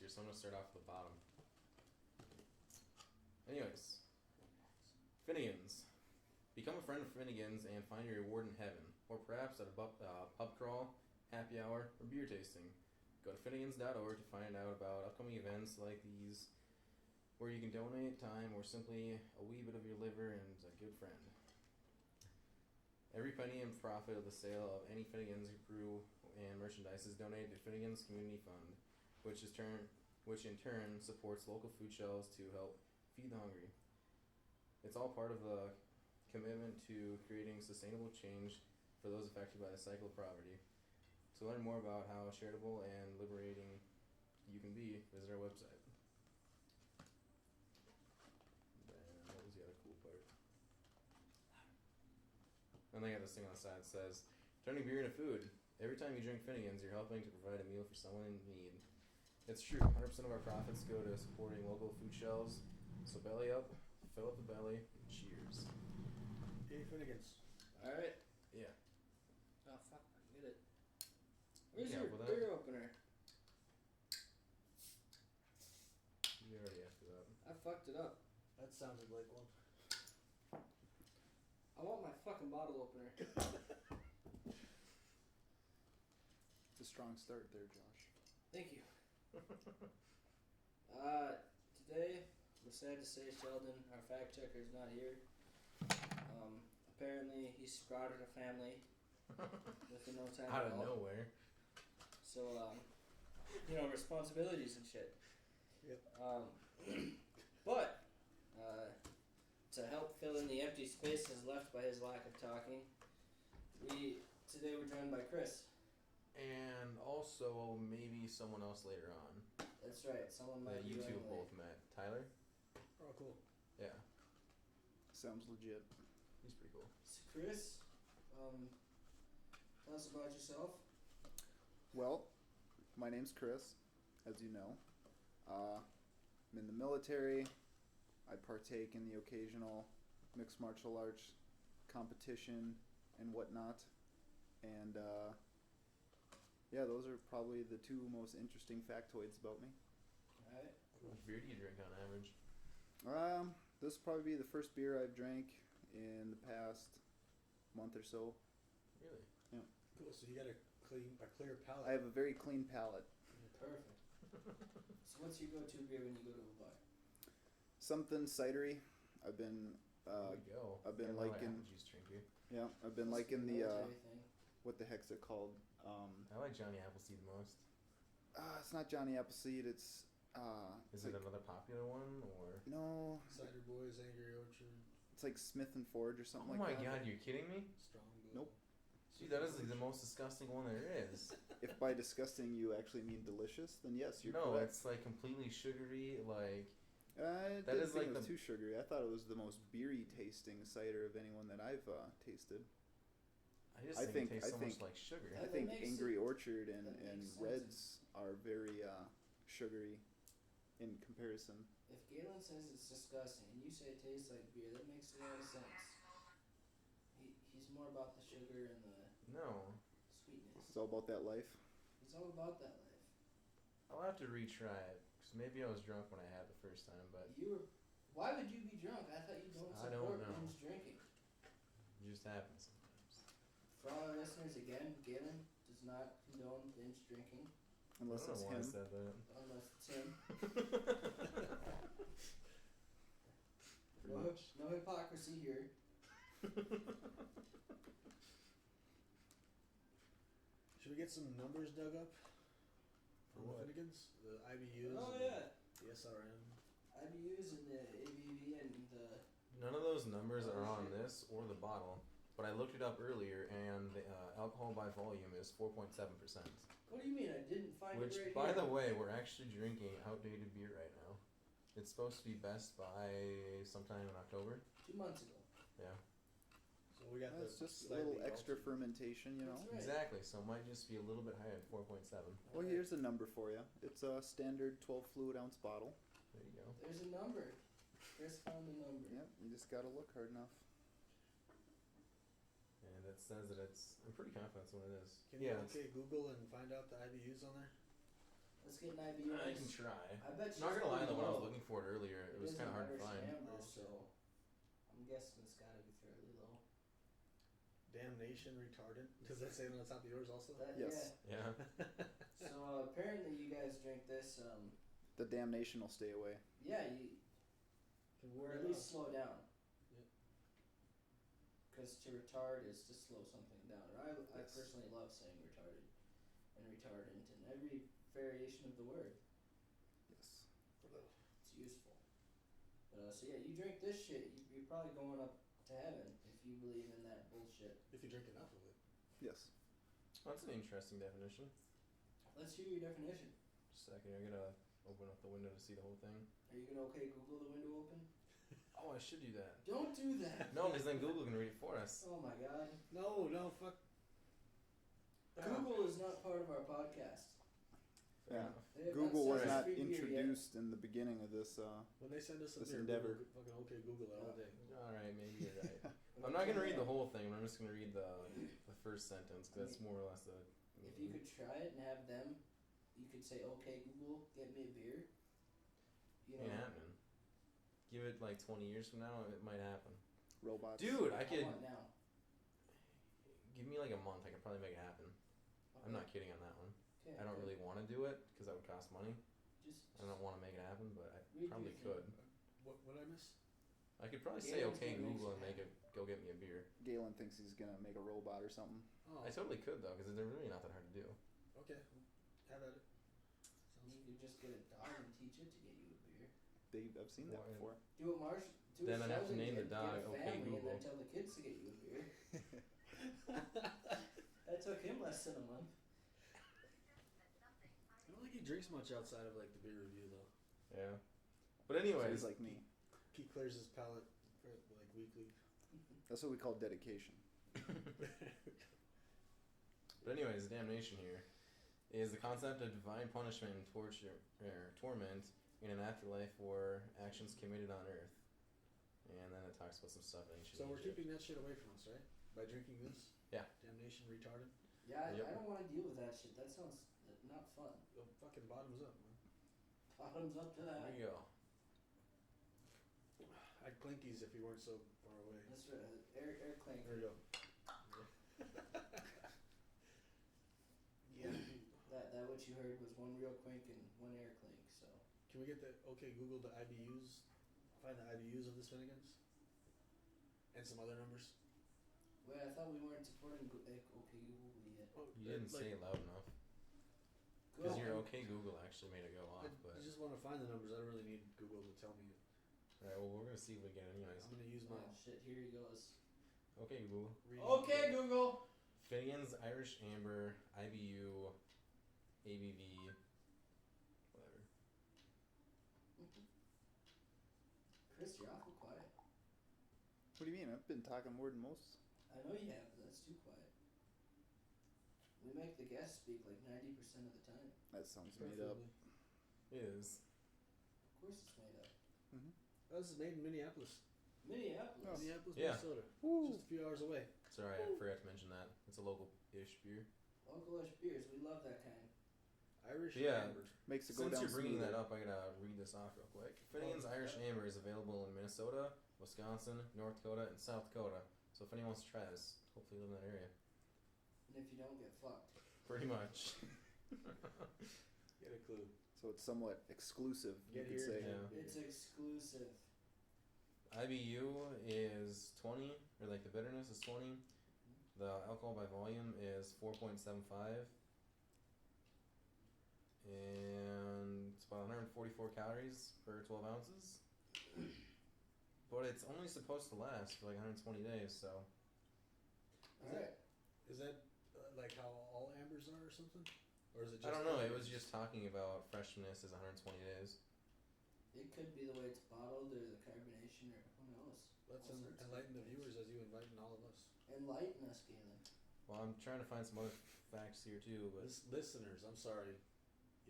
easier, so I'm going to start off at the bottom. Anyways, Finnegans. Become a friend of Finnegans and find your reward in heaven, or perhaps at a pub crawl, happy hour, or beer tasting. Go to Finnegans.org to find out about upcoming events like these, where you can donate time or simply a wee bit of your liver and a good friend. Every penny in profit of the sale of any Finnegans brew and merchandise is donated to Finnegans Community Fund, which in turn supports local food shelves to help feed the hungry. It's all part of the commitment to creating sustainable change for those affected by the cycle of poverty. To learn more about how charitable and liberating you can be, visit our website. Then what was the other cool part? And they got this thing on the side that says, turning beer into food. Every time you drink Finnegans, you're helping to provide a meal for someone in need. It's true, 100% of our profits go to supporting local food shelves. So belly up, fill up the belly, and cheers. Hey, Finnegans. Alright. Yeah. Oh, fuck, I get it. Where's Yeah, your well, beer opener? You already asked for that. I fucked it up. That sounded like one. I want my fucking bottle opener. It's a strong start there, Josh. Thank you. Today, we're sad to say Sheldon, our fact checker, is not here. Apparently, he sprouted a family within no time Out at of all. nowhere. So, responsibilities and shit. Yep. But, to help fill in the empty spaces left by his lack of talking, today we're joined by Chris. And also maybe someone else later on. That's right, someone might That be you two running late. both met. Tyler? Oh, cool. Yeah. Sounds legit. He's pretty cool. So Chris, tell us about yourself. Well, my name's Chris, as you know. I'm in the military. I partake in the occasional mixed martial arts competition and whatnot. And, yeah, those are probably the two most interesting factoids about me. Alright. How much beer do you drink on average? This will probably be the first beer I've drank in the past month or so. Really? Yeah. Cool. So you got a clear palate. I have a very clean palate. Perfect. So what's your go-to beer when you go to a bar? Something cidery. I've been There we go. I've been Got a lot of liking- apple juice drinker. yeah, I've been What's liking the military thing? what the heck's it called? I like Johnny Appleseed the most. It's not Johnny Appleseed. It's Is it's it like, another popular one or? no, Cider Boys, Angry Orchard, it's like Smith and Forge or something Oh like my that. god, you're kidding me? Strongbow. Nope. Dude, that is like the most disgusting one there is. If by disgusting you actually mean delicious, then yes, you're No, correct. it's like completely sugary, like I that didn't is think like it was the- too sugary. I thought it was the most beery tasting cider of anyone that I've tasted. I just I think, think- it tastes I so think- much like sugar. Yeah, I that think makes Angry it- Orchard that and makes sense. Reds are very sugary in comparison. If Galen says it's disgusting and you say it tastes like beer, that makes a lot of sense. He's more about the sugar and the No. sweetness. It's all about that life. He's all about that life. I'll have to retry it, because maybe I was drunk when I had it the first time, but Why would you be drunk? I thought you don't I don't support know. binge drinking. it just happens sometimes. For all our listeners, again, Galen does not condone binge drinking Unless I it's don't know why I him. said that. unless it's him. Pretty No, much. no hypocrisy here. Should we get some numbers dug up? For From what? Finnegans? The IBUs? Oh and yeah, The SRM? IBUs and the ABV and the. None of those numbers are on this or the bottle, but I looked it up earlier, and the alcohol by volume is 4.7%. What do you mean? I didn't find Which, it right by here. the way, we're actually drinking outdated beer right now. It's supposed to be best by sometime in October. 2 months ago. Yeah, So we got That's the just a little extra altered- fermentation, you know. That's right. exactly. So it might just be a little bit higher than 4.7. Well, here's a number for you. It's a standard 12 fluid ounce bottle. There you go. There's a number. Chris found a number. Yep, you just gotta look hard enough. And it says that it's. I'm pretty confident that's what it is. Can you yeah, it's- okay Google and find out the IBUs on there? Let's get an IBU. I can try. I bet Not gonna lie, pretty though, when I was low. looking for it earlier, it was is kind of an hard to Irish find. Amber, Oh, so I'm guessing it's gotta be fairly low. Damnation retardant. Does that say on the top of yours also? Yes. Yeah. So apparently you guys drink this. The damnation will stay away. Yeah, you or at least slow down. Yep. Because to retard is to slow something down. Or I Yes. personally love saying retarded and retardant in every variation of the word. Yes. It's useful. But so yeah, you drink this shit, you're probably going up to heaven if you believe in that bullshit. If you drink enough of it. Yes. That's an interesting definition. Let's hear your definition. Just a second, I'm gonna open up the window to see the whole thing. Are you gonna okay Google the window open? Oh, I should do that. Don't do that. No, because then Google can read it for us. Oh my god. No, fuck. Google is not part of our podcast. Fair Yeah. enough. They have Google was set us not free here yet. introduced in the beginning of this. When they send us a This beer, endeavor. Google, fucking okay Google it all day. Alright, maybe you're right. I'm not gonna read the whole thing, but I'm just gonna read the first sentence, because that's more or less the. If you could try it and have them, you could say, "Okay, Google, get me a beer." You know, Ain't happening. Give it like 20 years from now, it might happen. Robots. Dude, I I could. want now. Give me like a month, I could probably make it happen. I'm not kidding on that one. Okay, I don't really want to do it, because that would cost money. Just I don't want to make it happen, but I read probably your could. What did I miss? I could probably say, Galen's okay, gonna make Google, and some make it go get me a beer. Galen thinks he's gonna make a robot or something. Oh, I totally could, though, because they're really not that hard to do. okay. Have at it. you could just get a dog and teach it to get you a beer. I've seen that Why? before. Do what Marsh. Do Then what I'd have to Sheldon name the did, dog, get a okay, family, and Google. then tell the kids to get you a beer. That took him less than a month. I don't think he drinks much outside of like the beer review though. Yeah. But So anyways, he's like me. He clears his palate for like weekly. That's what we call dedication. but anyways, damnation here is the concept of divine punishment and torture or torment in an afterlife for actions committed on earth. And then it talks about some stuff in ancient So we're Egypt. keeping that shit away from us, right? By drinking this? Yeah. Damnation retardant. Yeah, Yep. I don't want to deal with that shit. That sounds not fun. Oh, fucking bottoms up, man. Bottoms up to that. There you go. I'd clinkies if you weren't so far away. That's right. Air clank. There you go. Yeah. That what you heard was one real clink and one air clink. So Can we get the okay Google the IBUs? Find the IBUs of this Finnegans? And some other numbers. wait, I thought we weren't supporting okay Google yet. Oh, You didn't say it loud enough. Go Because your on. okay Google actually made it go off. But I just want to find the numbers. I don't really need Google to tell me. alright, well we're gonna see if we get it anyways. I'm gonna use my Oh shit! Here he goes. Okay, Google. reading. Okay, Google. Finnegans, Irish Amber, IBU, ABV, whatever. Chris, you're awful quiet. What do you mean? I've been talking more than most. I know you have, but that's too quiet. We make the guests speak like 90% of the time. That sounds made up. Preferably. It is. Of course, it's made up. Oh, this is made in Minneapolis. Minneapolis. Oh. Minneapolis, Yeah. Minnesota. Woo. Just a few hours away. Sorry, I forgot to mention that. It's a local-ish beer. Local-ish beers. We love that kind. Irish Yeah. Amber. Makes it go Since down you're bringing smoother. that up, I gotta read this off real quick. Finnegans Irish Amber is available in Minnesota, Wisconsin, North Dakota, and South Dakota. So if anyone wants to try this, hopefully you live in that area. And if you don't get fucked. Pretty much. Get a clue. So it's somewhat exclusive, you Get could here. say. Yeah. It's exclusive. IBU is 20, or like the bitterness is 20. The alcohol by volume is 4.75. And it's about 144 calories per 12 ounces. But it's only supposed to last for like 120 days, so. Alright. Is that like how all ambers are or something? Or is it just I don't know, it was just talking about freshness is 120 days. It could be the way it's bottled or the carbonation or who knows. Let's All sorts of enlighten the things. viewers as you enlighten all of us. Enlighten us, Galen. Well, I'm trying to find some other facts here too, but Listeners, I'm sorry.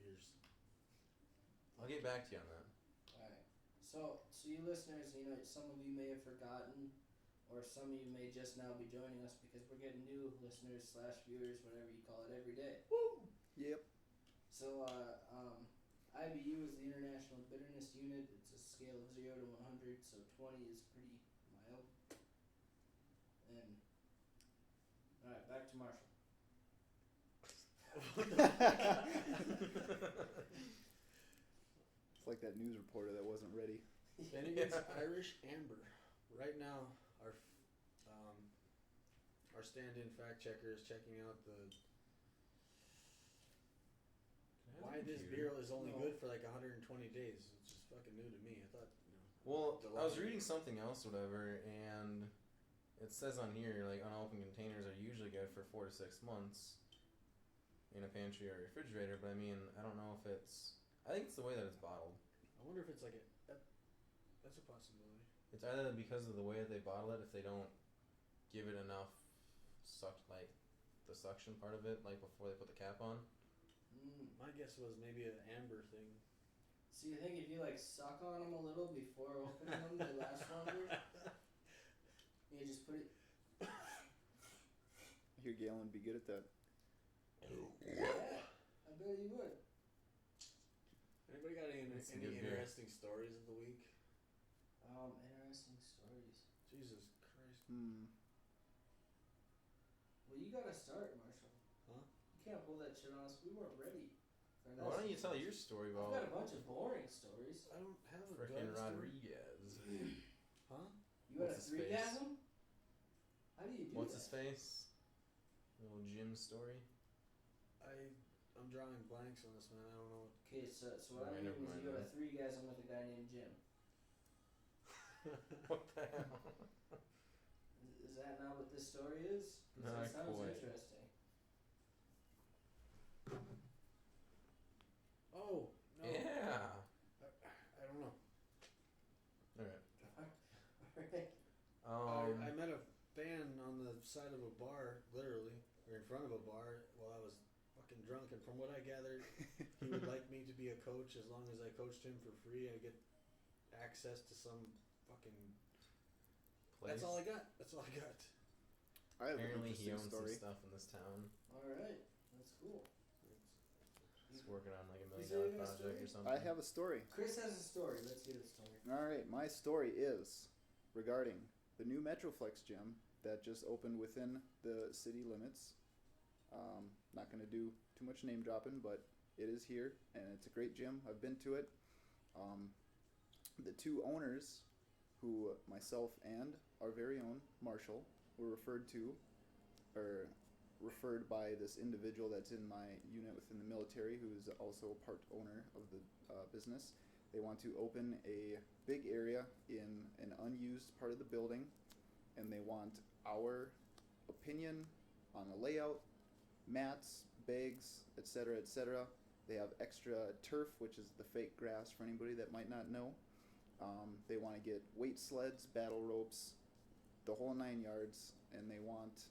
Ears. I'll get back to you on that. Alright. So you listeners, you know, some of you may have forgotten, or some of you may just now be joining us because we're getting new listeners / viewers, whatever you call it, every day. Yep. So, IBU is the International Bitterness Unit. It's a scale of 0 to 100, so 20 is pretty mild. And, alright, back to Marshall. It's like that news reporter that wasn't ready. Finnegans Irish Amber. Right now, our stand-in fact checker is checking out why this beer is only good for like 120 days. It's just fucking new to me. I thought, Well, I was reading something else, whatever, and it says on here like unopened containers are usually good for 4 to 6 months in a pantry or refrigerator. But I mean, I don't know if it's. I think it's the way that it's bottled. I wonder if it's like that's a possibility. It's either because of the way that they bottle it, if they don't give it enough the suction part of it, like before they put the cap on. My guess was maybe an amber thing. So you think if you like suck on them a little before opening them, they last longer? You just put it. I hear Galen would be good at that. Yeah, I bet you would. Anybody got any That's a good beer. interesting stories of the week? Interesting stories. Jesus Christ. Well, you gotta start, Marshall. Huh? You can't pull that shit on us. We weren't ready. Why don't you tell your story I've about got a bunch of boring stories. I don't have a frickin' good story. Rodriguez? Huh? You had a What's his face? threegasm? How do you do What's that? his face? Little Jim story. I'm drawing blanks on this, man. I don't know. Okay, so what I Alright, mean never is mind you had a then. threegasm with a guy named Jim. What the hell? Is that not what this story is? 'Cause Not that sounds quite. interesting. Oh no. Yeah. I don't know. Alright. Alright. I met a fan on the side of a bar, literally, or in front of a bar, while I was fucking drunk. And from what I gathered, he would like me to be a coach as long as I coached him for free. I get access to some fucking. Place. That's all I got. That's all I got. I have Apparently an he interesting owns story. some stuff in this town. Alright, that's cool. He's working on like $1 Is million there a project or story? something. I have a story. Chris has a story. Let's hear the story. All right, my story is regarding the new Metroflex gym that just opened within the city limits. Not going to do too much name dropping, but it is here, and it's a great gym. I've been to it. The two owners, who myself and our very own Marshall were referred by this individual that's in my unit within the military, who is also a part owner of the business. They want to open a big area in an unused part of the building, and they want our opinion on the layout, mats, bags, etc., etc. They have extra turf, which is the fake grass for anybody that might not know. They want to get weight sleds, battle ropes, the whole 9 yards, and they want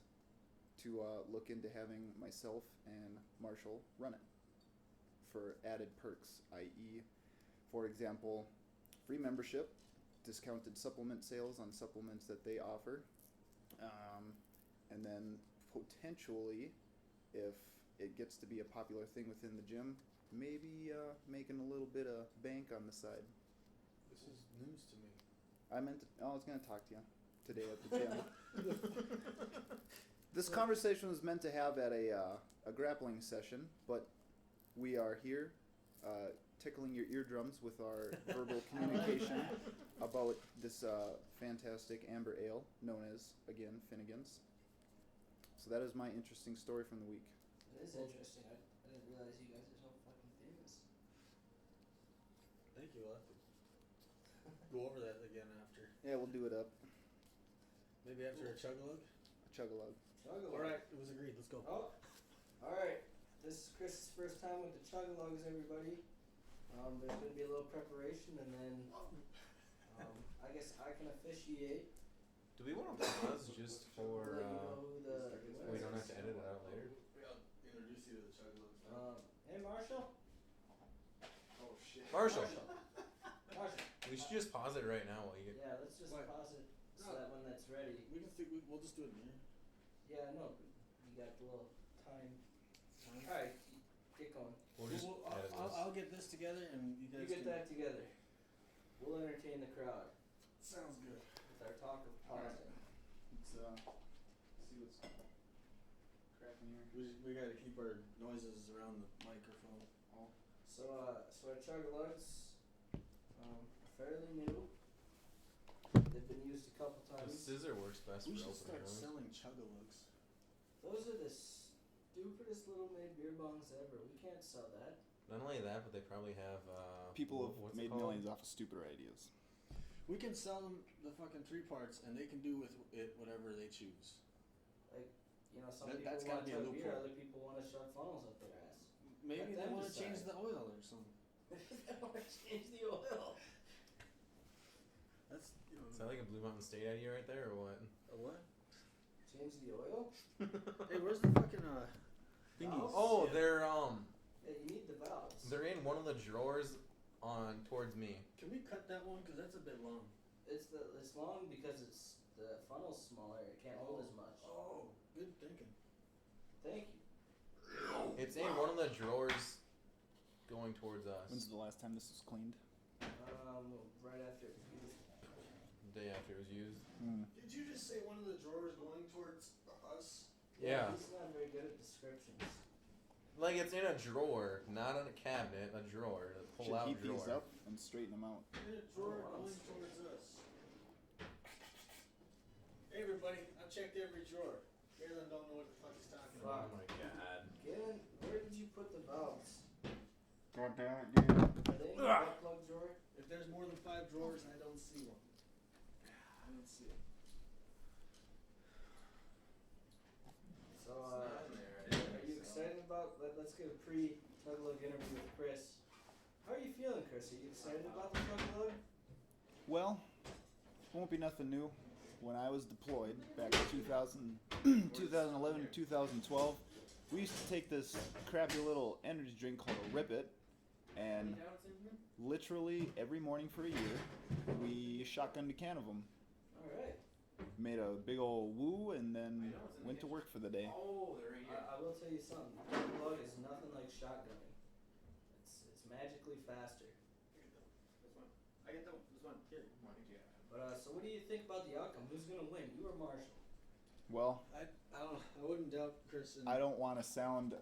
to look into having myself and Marshall run it for added perks, i.e., for example, free membership, discounted supplement sales on supplements that they offer, and then potentially, if it gets to be a popular thing within the gym, maybe making a little bit of bank on the side. This is news to me. I was going to talk to you today at the gym. This conversation was meant to have at a grappling session, but we are here tickling your eardrums with our verbal communication about this fantastic amber ale known as, again, Finnegans. So that is my interesting story from the week. It is interesting. I didn't realize you guys are so fucking famous. Thank you. I'll have to go over that again after. Yeah, we'll do it up. Maybe after a chug-a-lug? A chug-a-lug. Alright, it was agreed. Let's go. Oh, alright. This is Chris's first time with the chug-a-lugs, everybody. There's going to be a little preparation, and then I guess I can officiate. Do we want to pause just for? Let you know who the We don't have to edit it out later. I'll introduce you to the chug-a-lugs. Hey, Marshall. Oh, shit. Marshall. Marshall. We should just pause it right now while you get. Yeah, let's just What? pause it so No. that when that's ready. We'll just do it in here. Yeah, no, you got the little time. Alright, get going. We'll just edit this. I'll get this together and you guys You get can... that together. We'll entertain the crowd Sounds good. with our talk of pausing. Let's see what's cracking here. We gotta keep our noises around the microphone. So our chug-a-lugs are fairly new. They've been used a couple The times. scissor works best We for should opening start those. selling chug-a-lugs. Those are the stupidest little made beer bongs ever. We can't sell that. Not only that, but they probably have People have what's it made called? millions off of stupider ideas. We can sell them the fucking 3 parts and they can do with it whatever they choose. You know, some people That's want gotta be to a chug beer, loophole. other people want to shove funnels up their ass. Maybe Let they them want to decide. change the oil or something. They want to change the oil. That's, you know... Is that like a Blue Mountain State idea right there, or what? A what? Change the oil? Hey, where's the fucking, Thingies. Oh, Yeah. Yeah, you need the valves. they're in one of the drawers on towards me. Can we cut that one? Because that's a bit long. It's long because the funnel's smaller. It can't hold as much. Oh, good thinking. Thank you. It's in one of the drawers going towards us. When's the last time this was cleaned? Right after it was used. The day after it was used. Did you just say one of the drawers going towards us? Yeah. He's not very good at descriptions. Like it's in a drawer, not in a cabinet, a drawer. A Should pull-out heat drawer. these up and straighten them out. In a drawer going towards us. Hey everybody, I've checked every drawer. Galen don't know what the fuck he's talking Oh about. my god. Galen, where did you put the valves? God damn it, dude. Are they in the butt plug drawer? If there's more than 5 drawers, I don't see one. I don't see it. So, are you excited about? Let's get a pre-tug-lug interview with Chris. How are you feeling, Chris? Are you excited about the tug-lug? Well, won't be nothing new. When I was deployed back in 2011 to 2012, we used to take this crappy little energy drink called a Rip It, and literally every morning for a year, we shotgunned a can of them. All right. Made a big old woo, and then went to work for the day. Oh, they're right here. I will tell you something. Tug-lug is nothing like shotgunning. It's magically faster. This one. I get this one. Here. But so what do you think about the outcome? Who's gonna win? You or Marshall? Well, I wouldn't doubt Chris. And I don't want to sound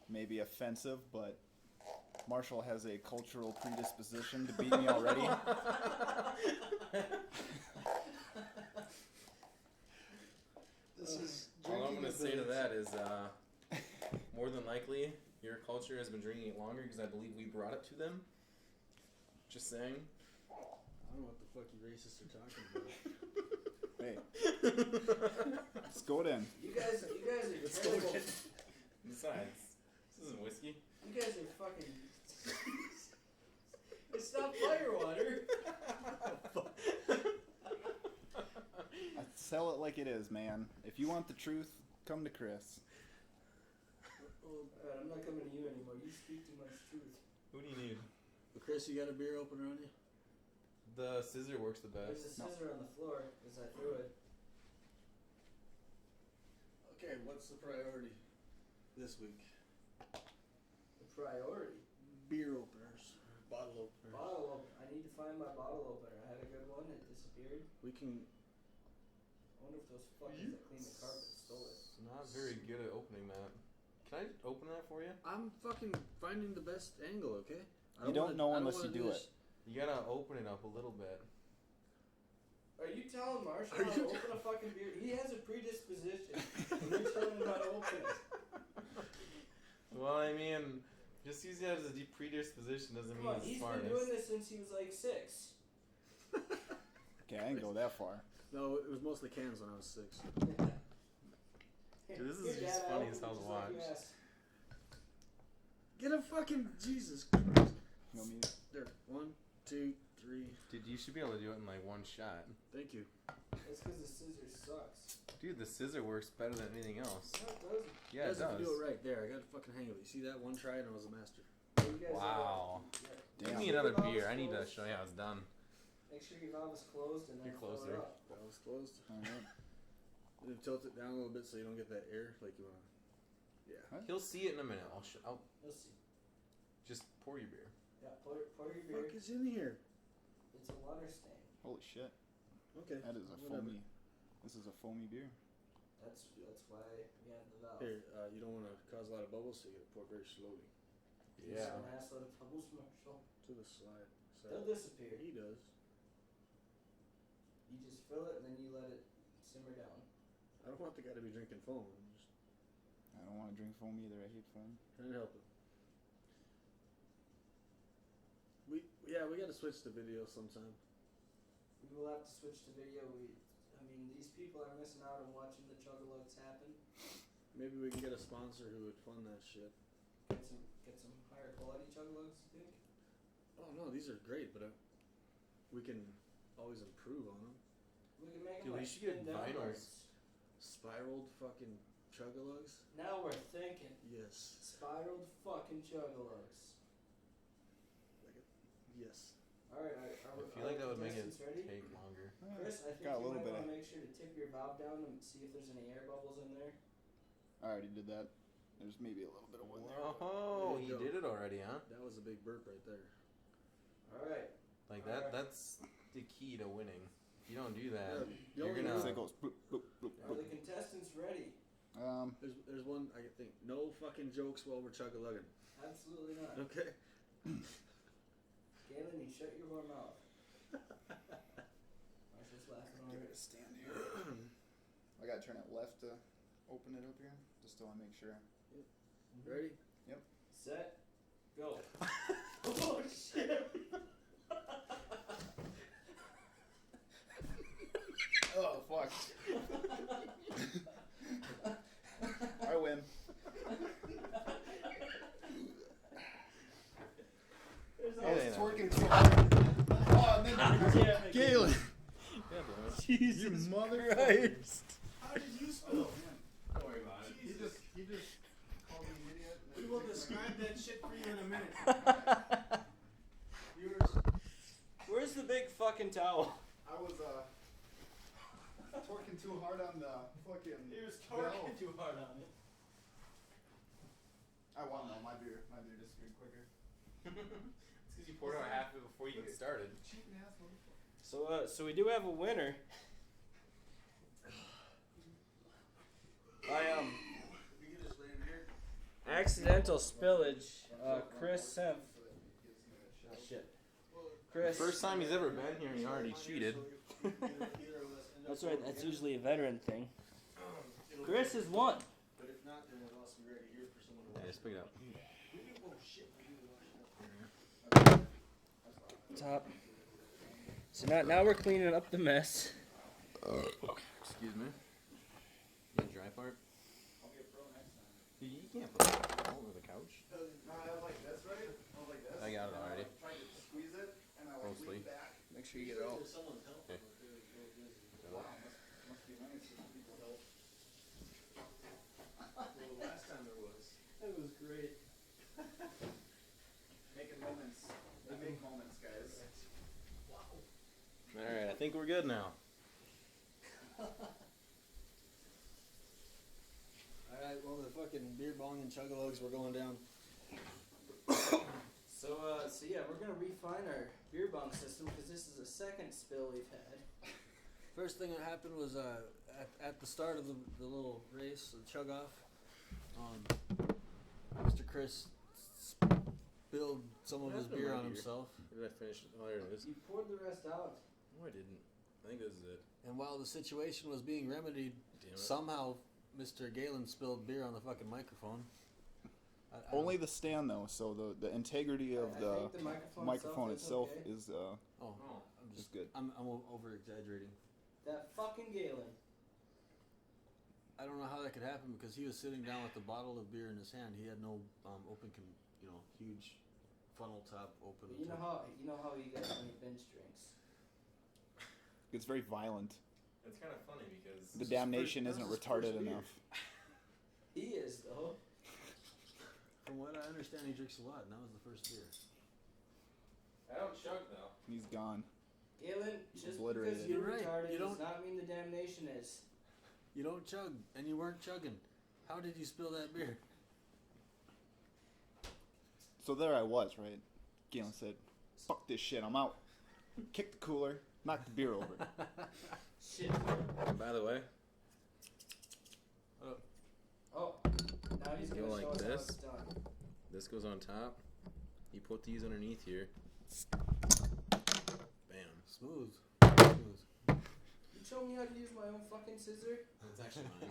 maybe offensive, but Marshall has a cultural predisposition to beat me already. This is All I'm drinking gonna say to ability. that is, more than likely, your culture has been drinking it longer because I believe we brought it to them. Just saying. I don't know what the fuck you racists are talking about. Hey, let's go then. You guys are Let's go terrible. get. Besides, this isn't whiskey. You guys are fucking. It's not fire water. I sell it like it is, man. If you want the truth, come to Chris. Alright, I'm not coming to you anymore. You speak too much truth. Who do you need? Chris, you got a beer opener on you? The scissor works the There's a best. scissor on the floor as I threw it. Okay, what's the priority this week? The priority. Beer openers. Bottle openers. Bottle opener. I need to find my bottle opener. I had a good one. It disappeared. We can... I wonder if those fuckers that clean the carpet stole it. Not very good at opening that. Can I open that for you? I'm fucking finding the best angle, okay? You don't know unless you do it. You gotta open it up a little bit. Are you telling Marshall Are how you to open a fucking beer? He has a predisposition. And you're telling him how to open it. Well, I mean, just because he has a deep predisposition doesn't Come mean on, he's he's smartest. been doing this since he was like 6. Okay, I didn't go that far. No, it was mostly cans when I was 6. Dude, this is Your just dad funny opened as hell to just like you watch. asked. Get a fucking... Jesus Christ. You want me to- There. 1, 2, 3. Dude, you should be able to do it in like one shot. Thank you. That's because the scissor sucks. Dude, the scissor works better than anything else. No, it doesn't. Yeah, it If you does. do it right. There, I got the fucking hang of it. You see that? One try and I was a master. You guys Wow. Yeah. Give Damn. me Make sure another your valve beer. is I need to closed. show you how it's done. Make sure your valve is closed and then You're fill closer. it up. That was closed. All right. And then tilt it down a little bit so you don't get that air like you want to. Yeah. He'll see it in a minute. I'll You'll see. just pour your beer. Yeah, pour your What beer. the fuck is in here? It's a water stain. Holy shit! Okay. That is a whatever. foamy. This is a foamy beer. That's why we have the valve. Here, you don't want to cause a lot of bubbles, so you gotta pour very slowly. Yeah. An ass load of bubbles, Marshall. To the slide. They'll disappear. He does. You just fill it and then you let it simmer down. I don't want the guy to be drinking foam. I'm just I don't want to drink foam either. I hate foam. trying to help him. We gotta switch to video sometime. We will have to switch to video. I mean, these people are missing out on watching the chug-a-lugs happen. Maybe we can get a sponsor who would fund that shit. Get some higher quality chug-a-lugs, you think? Oh no, these are great, but we can always improve on them. We can make Dude, them we like should get spin downwards. Spiraled fucking chug-a-lugs. Now we're thinking. Yes. Spiraled fucking chug-a-lugs. Yes. Alright, I feel like that would make it ready? take longer. Chris, I think Got a you little might bit want of- to make sure to tip your valve down and see if there's any air bubbles in there. I already did that. There's maybe a little bit of one there. Oh, There he you go. did it already, huh? That was a big burp right there. Alright. Like Alright. that's the key to winning. If you don't do that, Yeah, the you're only gonna. So it goes bloop, bloop, bloop, Are bloop. the contestants ready? There's one I think. No fucking jokes while we're chug-a-lugging. Absolutely not. Okay. Galen, you shut your whore mouth. Marshall's laughing Give already. it a stand here. I gotta turn it left to open it up here, just so I make sure. Ready? Set. Go. Oh shit. Oh fuck! I win. I was twerking too hard. Oh, and then Galen. Jesus You mother Christ. How did you spill? Don't worry about it. He just called me an idiot. We will describe that shit for you in a minute. Viewers, Where's the big fucking towel? I was twerking too hard on the fucking. He was valve. torquing too hard on it. I won though. My beer disappeared quicker. It's because you poured out half of it before you even started. Cheating ass motherfucker. So we do have a winner. By we can just lay in here. accidental spillage, Chris Semp. Shit. Chris. First time he's ever been here, and he already cheated. That's right. That's usually a veteran thing. Chris has won. But if not, then we'll also be ready here for someone to Yeah, just pick it up. Oh shit, we need to wash it up. Top. So now we're cleaning up the mess. Excuse me. You got a dry part? I'll get pro next time. You can't put it all over the couch. No, I was like this, right? I was like this. I got it and already. I tried to squeeze it, and I Mostly. leaned back. Make sure you get it all. There's someone's help. Okay. Wow, must be nice if people help. Well, last time there was. That was great. Making moments. They make moments, guys. Alright, I think we're good now. Alright, well, the fucking beer bong and chug-a-lugs were going down. So yeah, we're gonna refine our beer bong system because this is the second spill we've had. First thing that happened was at the start of the little race, the chug off, Mr. Chris spilled some of his Happened to beer my on beer? himself. Where did I finish it? Oh, there it is. You poured the rest out. No, I didn't. I think this is it. And while the situation was being remedied, Damn it. somehow Mr. Galen spilled beer on the fucking microphone. I Only don't- the stand though, so the integrity of I the think the microphone itself okay. is Oh, Oh. I'm is just good. I'm over exaggerating. That fucking Galen. I don't know how that could happen because he was sitting down with a bottle of beer in his hand. He had no huge funnel top open. You know how he gets when he binge drinks. It's very violent. It's kind of funny because The damnation this is isn't his retarded first beer. enough. He is though. From what I understand, he drinks a lot, and that was the first beer. I don't chug though. He's gone. Galen, just Obliterated. because you're You're right, retarded you does don't- not mean the damnation is. You don't chug, and you weren't chugging. How did you spill that beer? So there I was, right? Galen said, "Fuck this shit, I'm out." Kicked the cooler, knocked the beer over. Shit. By the way, Oh, now he's You gonna go show like us how this? it's done. this goes on top. You put these underneath here. Bam. Smooth. Smooth. You showed me how to use my own fucking scissor? That's actually mine.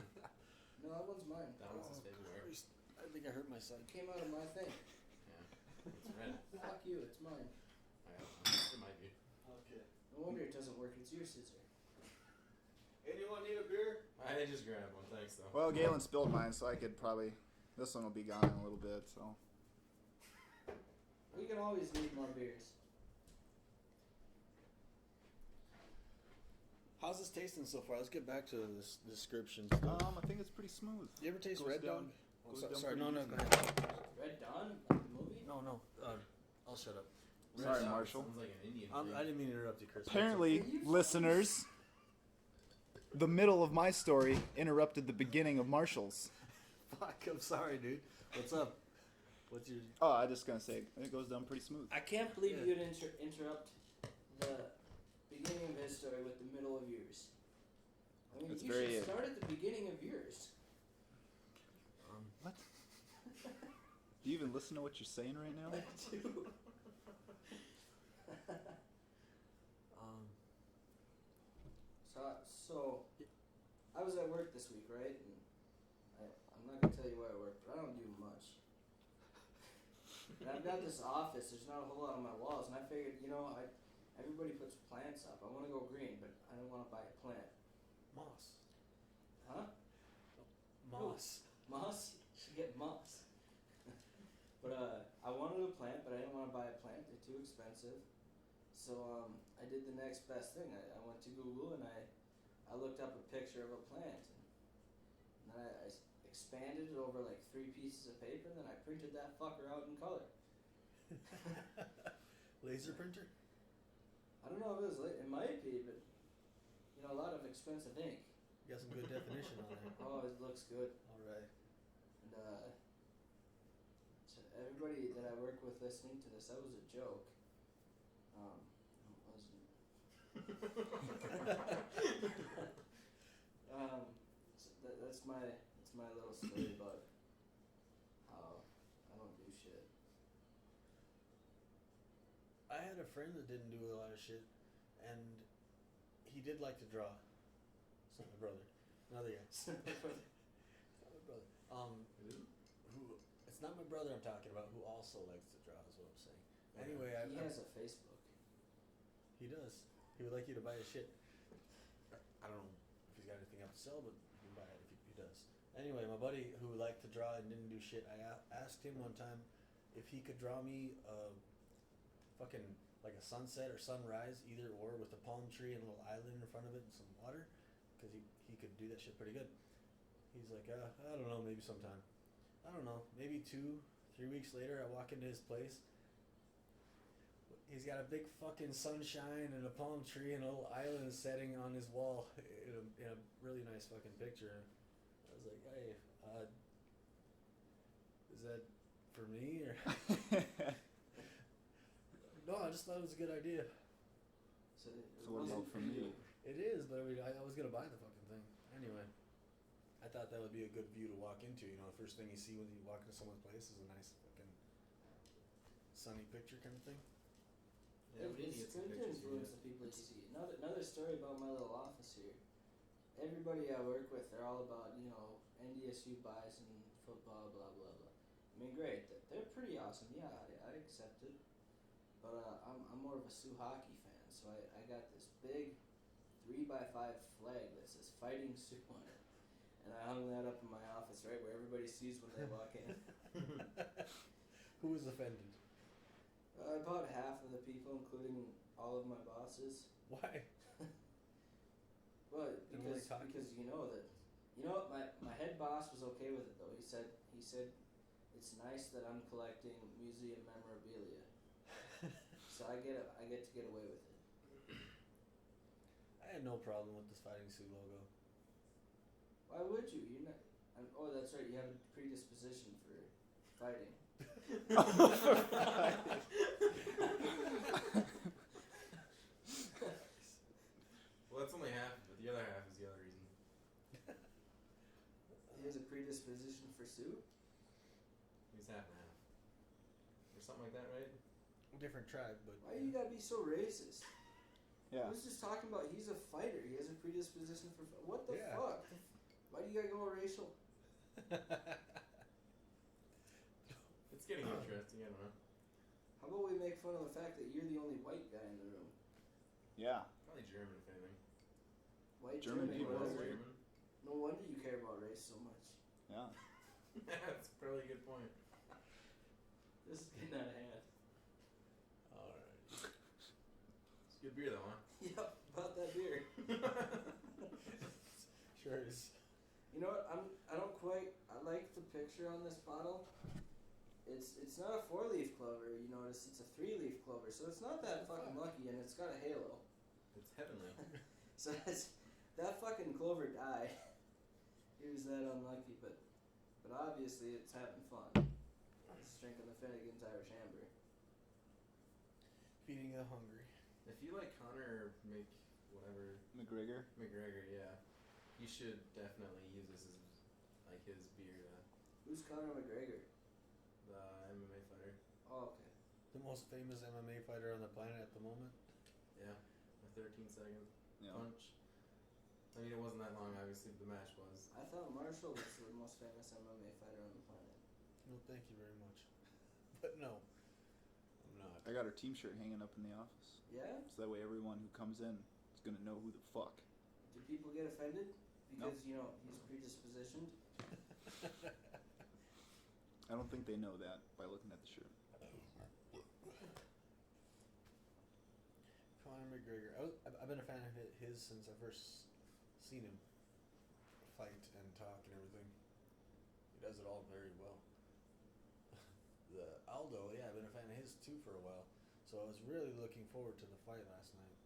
No, that one's mine. That one's his favorite. Christ. I think I hurt my son. It came out of my thing. Yeah. It's red. Fuck you, it's mine. It might be. Okay. No wonder it doesn't work, it's your scissor. Anyone need a beer? I just grabbed one. Thanks, though. Well, Galen spilled mine, so I could probably... This one will be gone in a little bit, so... We can always need more beers. How's this tasting so far? Let's get back to this description. I think it's pretty smooth. You ever taste Goes Red down- Dog? Oh, goes so- down sorry, pretty no, easy. go ahead. Red Dawn, like the movie? No. I'll shut up. Sorry, Sounds- Marshall. Sounds like an Indian I thing. didn't mean to interrupt you, Chris. Apparently, listeners, the middle of my story interrupted the beginning of Marshall's. Fuck, I'm sorry, dude. What's up? What's your... Oh, I just gonna say, it goes down pretty smooth. I can't believe Yeah. you'd interrupt the beginning of his story with the middle of yours. I mean, It's you very- should start at the beginning of yours. What? Do you even listen to what you're saying right now? I do. So, I was at work this week, right? And I'm not gonna tell you where I work, but I don't do much. And I've got this office. There's not a whole lot on my walls, and I figured, everybody puts plants up. I want to go green, but I don't want to buy a plant. Moss. Huh? Moss. Moss? You should get moss. But I wanted a plant, but I didn't want to buy a plant. They're too expensive. So I did the next best thing. I went to Google and I looked up a picture of a plant. And then I expanded it over like 3 pieces of paper, and then I printed that fucker out in color. Laser printer? I don't know if it was it might be, but a lot of expensive ink. You got some good definition on there. Oh, it looks good. All right. And so everybody that I work with listening to this, that was a joke. No, it wasn't. So that's my little story about how I don't do shit. I had a friend that didn't do a lot of shit, and he did like to draw. It's not my brother. Another guy. It's not my brother. Who? It's not my brother I'm talking about. Who also likes to draw, is what I'm saying. Anyway, He has a Facebook. He does. He would like you to buy his shit. I don't know if he's got anything up to sell, but you can buy it if he does. Anyway, my buddy who liked to draw and didn't do shit, I asked him one time if he could draw me fucking like a sunset or sunrise, either or, with a palm tree and a little island in front of it and some water, because he could do that shit pretty good. He's like, I don't know, maybe sometime. I don't know, maybe 2-3 weeks later, I walk into his place. He's got a big fucking sunshine and a palm tree and a little island setting on his wall in a really nice fucking picture. I was like, hey, is that for me or? No, I just thought it was a good idea. So what about for me? It is, but I mean, I was gonna buy the fucking thing anyway. I thought that would be a good view to walk into. The first thing you see when you walk into someone's place is a nice fucking sunny picture kind of thing. Yeah, we need to get It's some good to pictures from influence it. the people you see. Another story about my little office here. Everybody I work with, they're all about, NDSU Bison, football, blah, blah, blah. I mean, great. They're pretty awesome. Yeah, I accept it. But I'm more of a Sioux hockey fan, so I got this big 3x5 flag that says Fighting Sioux on it. And I hung that up in my office, right, where everybody sees when they walk in. Who was offended? About half of the people, including all of my bosses. Why? Well, Didn't really because talk. my head boss was okay with it though. He said it's nice that I'm collecting museum memorabilia. So I get to get away with it. I had no problem with this Fighting Sioux logo. Why would you? You're not. Oh, that's right. You have a predisposition for fighting. Well, that's only half of it. The other half is the other reason. He has a predisposition for soup? He's half and half. Or something like that, right? Different tribe, but Why you gotta be so racist? Yeah. I was just talking about he's a fighter. He has a predisposition for... What the Yeah. fuck? Why do you gotta go racial? It's getting interesting, I don't know. How about we make fun of the fact that you're the only white guy in the room? Yeah. Probably German, if anything. White German people. whatever. German. No wonder you care about race so much. Yeah. That's probably a good point. This is getting out of hand. alright. It's good beer, though, huh? Yep, about that beer. Sure is. You know what? I don't quite. I like the picture on this bottle. It's not a 4-leaf clover. You notice it's a 3-leaf clover, so it's not that fucking lucky, and it's got a halo. It's heavenly. So that fucking clover died. He was that unlucky, but obviously it's having fun. It's drinking the Finnegans Irish Amber. Feeding the hungry. If you like Conor whatever McGregor. McGregor, yeah, you should definitely use this as like his beer. Who's Conor McGregor? The MMA fighter. Oh, okay. The most famous MMA fighter on the planet at the moment. Yeah, a 13-second Yeah. punch. I mean, it wasn't that long, obviously, but the match was. I thought Marshall was the most famous MMA fighter on the planet. No, thank you very much. But no, I'm not. I got our team shirt hanging up in the office, Yeah? so that way everyone who comes in is gonna know who the fuck. Do people get offended? No. Because, you know, he's predispositioned? I don't think they know that by looking at the shirt. Conor McGregor. I've been a fan of his since I first seen him fight and talk and everything. He does it all very well. The Aldo, yeah, I've been a fan of his too for a while. So I was really looking forward to the fight last night.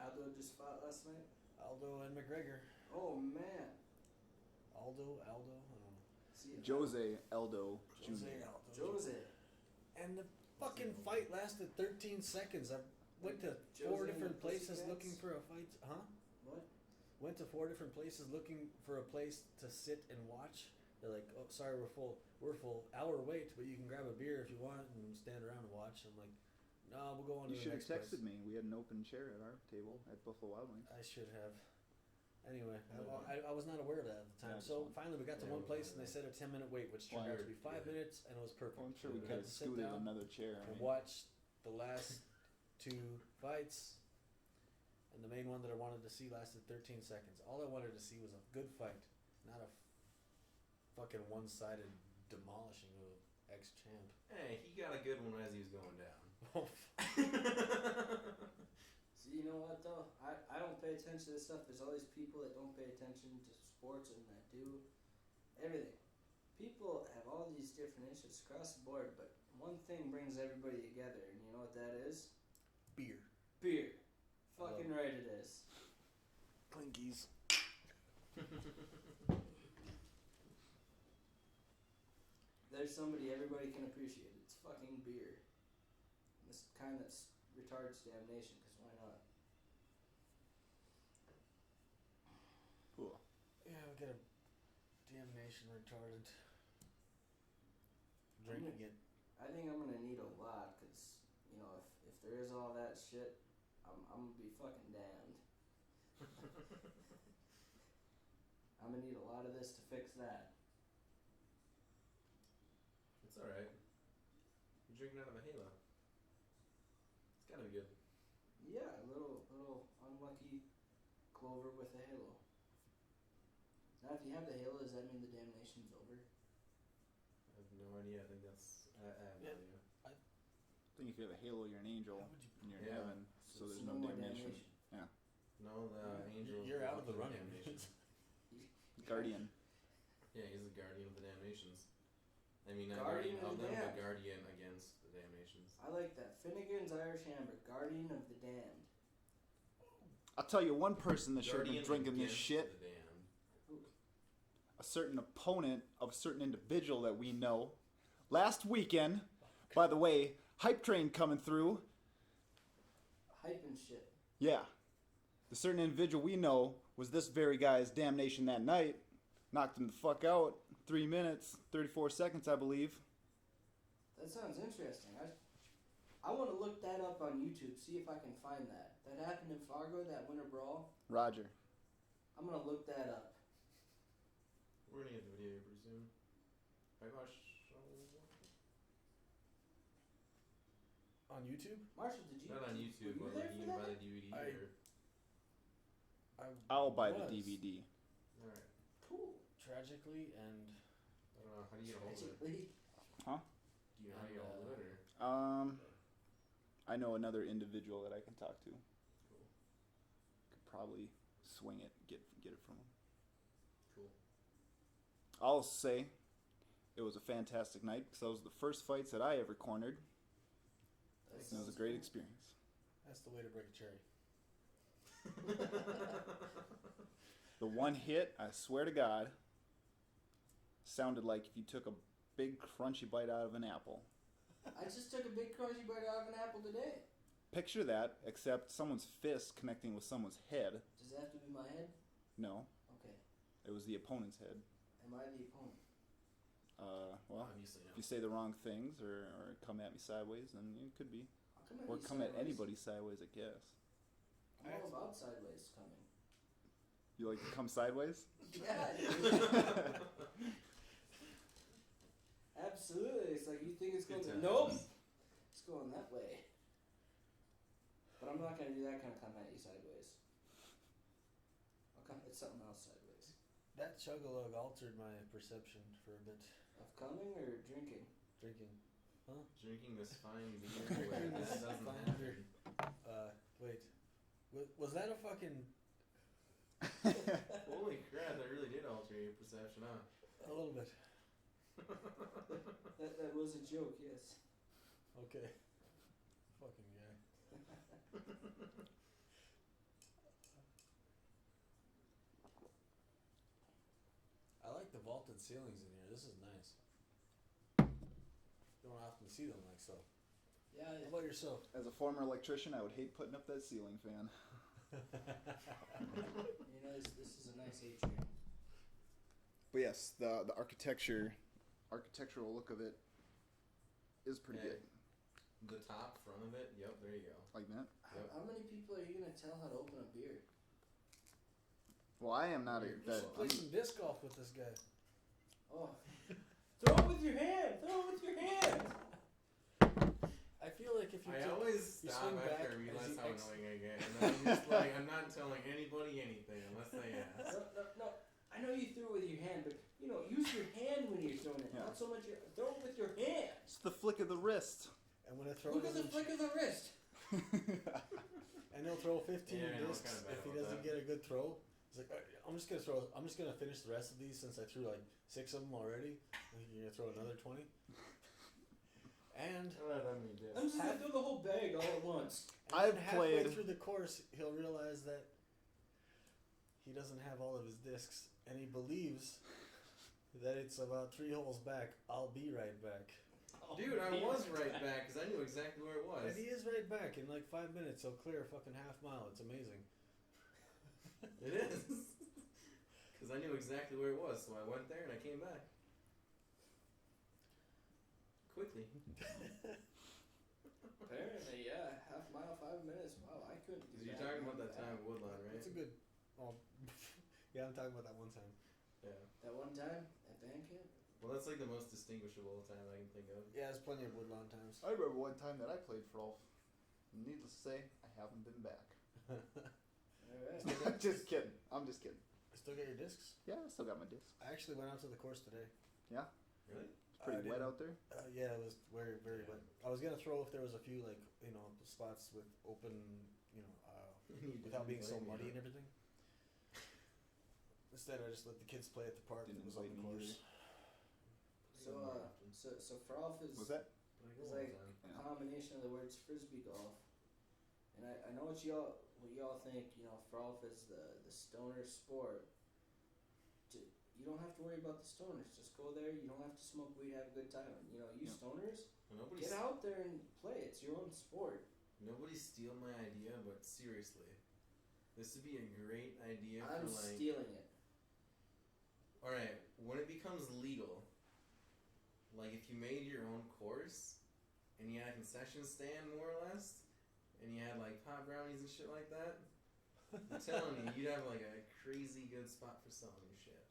Aldo just fought last night? Aldo and McGregor. Oh, man. Aldo, I don't know. See, Jose Aldo Jose Jr. Aldo. Jose. And the fucking fight lasted 13 seconds. I went to Jose 4 and different the places Pussycats? looking for a fight. Huh? What? Went to 4 different places looking for a place to sit and watch. They're like, oh, sorry, we're full. We're full. Hour wait, but you can grab a beer if you want and stand around and watch. I'm like, no, we'll go on to You the should have next place. texted me. We had an open chair at our table at Buffalo Wild Wings. I should have. Anyway, No. I was not aware of that at the time. Yeah, So just finally we got to Yeah, one we place and wanted they said a 10-minute wait, which turned out to be 5 Yeah. minutes, and it was perfect. Well, I'm sure we We could got have to sit scooted down another chair. and watch the last 2 fights. And the main one that I wanted to see lasted 13 seconds. All I wanted to see was a good fight, not a fucking one-sided demolishing of ex-champ. Hey, he got a good one as he was going down. See, you know what, though? I don't pay attention to this stuff. There's all these people that don't pay attention to sports and that do everything. People have all these different interests across the board, but one thing brings everybody together, and you know what that is? Beer. Beer. Fucking right it is. Clinkies. There's somebody everybody can appreciate. It's fucking beer. And this kind that retards damnation, because why not? Cool. Yeah, we got a damnation retarded. Drinking it. I think I'm gonna need a lot, because, you know, if there is all that shit, I'm gonna be fucking damned. I'm gonna need a lot of this to fix that. It's alright. You're drinking out of a Halo. It's gotta be good. Yeah, a little unlucky clover with a halo. Now, if you have the halo, does that mean the damnation's over? I have no idea. I think that's. I have no Yeah. idea. I think if you have a halo, you're an angel, How would you- and you're in Yeah. heaven, so there's it's no more damnation. No, the angel. You're out of the blocking running. damnation. Guardian. Yeah, he's the guardian of the damnations. I mean, not Guardian guardian of of the them, but damned. guardian against the damnations. I like that. Finnegans Irish Amber, Guardian of the Damned. I'll tell you one person that should have been Guardian drinking this against shit. The damned. A a certain opponent of a certain individual that we know. Last weekend, by the way, hype train coming through. Hype and shit. Yeah. The certain individual we know was this very guy's damnation that night. Knocked him the fuck out. 3 minutes, 34 seconds, I believe. That sounds interesting. I want to look that up on YouTube, see if I can find that. That happened in Fargo, that winter brawl. Roger. I'm going to look that up. We're gonna get the video pretty soon. Right, Marsh? On YouTube? Marshall, did you? Not on YouTube, were but you there like you for can buy that? the DVD I- or... I'll buy the was. DVD. Alright. Cool. Tragically and I don't know, how do you get a hold of it? Tragically. Do you know how you get a hold of it, or? I know another individual that I can talk to. Cool. Could probably swing it, get it from him. Cool. I'll say it was a fantastic night because those were the first fights that I ever cornered. That And it was a sounds great cool. experience. that's the way to break a cherry. The one hit, I swear to God, sounded like if you took a big crunchy bite out of an apple. I just took a big crunchy bite out of an apple today. Picture that, except someone's fist connecting with someone's head. Does it have to be my head? No, Okay. it was the opponent's head. Am I the opponent? Well, Obviously, if no. you say the wrong things or come at me sideways, then it could be. I'll come at Or you come at sideways. anybody sideways, I guess. I'm all about sideways coming. You like to come sideways? Yeah. Absolutely. It's like you think it's going Good to... times. Nope. It's going that way. But I'm not going to do that kind of come at you sideways. I'll come at something else sideways. That chug-a-lug altered my perception for a bit. Of coming or drinking? Drinking. Drinking this fine beer Drinking where this that doesn't fine happen. beer. Wait. Was that a fucking... Holy crap, that really did alter your perception, huh? A little bit. That was a joke, yes. Okay. Fucking guy. I like the vaulted ceilings in here. This is nice. Don't often see them like so. Yeah, How about yourself? As a former electrician, I would hate putting up that ceiling fan. you know, this is a nice atrium. But yes, the architectural look of it is pretty Yeah. good. The top front of it, yep, there you go. Like that. Yep. How many people are you going to tell how to open a beer? Well, I am not a. Weird. You That, should play some disc golf with this guy. Oh. Throw it with your hand! Throw it with your hand! I feel like if you I took- always you stop swing after back I realize as you how ex- annoying I get. And I'm just like, I'm not telling anybody anything unless they ask. No. I know you threw it with your hand, but, use your hand when you're throwing it. Yeah. Not so much throw it with your hand. it's the flick of the wrist. I'm gonna throw Look it at the in flick of the wrist. and he'll throw 15 Yeah, I know, discs kinda bad if he about doesn't that. get a good throw. He's like, "Alright, I'm just gonna finish the rest of these since I threw like 6 of them already. I think you're gonna throw another 20. And I'm just going to throw the whole bag all at once. I've then halfway played- through the course, he'll realize that he doesn't have all of his discs, and he believes that it's about 3 holes back. I'll be right back. Dude, I was right back because I knew exactly where it was. And he is right back. In like 5 minutes, he'll clear a fucking half mile. It's amazing. It is. Because I knew exactly where it was, so I went there and I came back. Quickly. Apparently, yeah. Half mile, 5 minutes. Wow, I couldn't do Because you're that. talking about that time at Woodlawn, right? It's a good. Oh, yeah, I'm talking about that one time. Yeah. That one time at band camp? Well, that's like the most distinguishable time I can think of. Yeah, there's plenty of Woodlawn times. I remember one time that I played for Rolf. Needless to say, I haven't been back. Alright. Just kidding. I'm just kidding. Still got your discs? Yeah, I still got my disc. I actually went out to the course today. Really? It's pretty wet out there. Yeah, it was very, very Yeah. wet. I was gonna throw if there was a few spots with open, without being so muddy and everything. Instead, I just let the kids play at the park Didn't that was on the invite me course. So frolf is Was that? It's like a combination of the words frisbee golf, and I know what y'all think. Frolf is the stoner sport. you don't have to worry about the stoners. Just go there. You don't have to smoke weed. Have a good time. You know, you stoners, Nobody's get out there and play. It's your own sport. Nobody steal my idea, but seriously, this would be a great idea I'm for like. stealing it. All right, when it becomes legal, like if you made your own course, and you had a concession stand more or less, and you had like pop brownies and shit like that, I'm telling you, you'd have like a crazy good spot for selling your shit.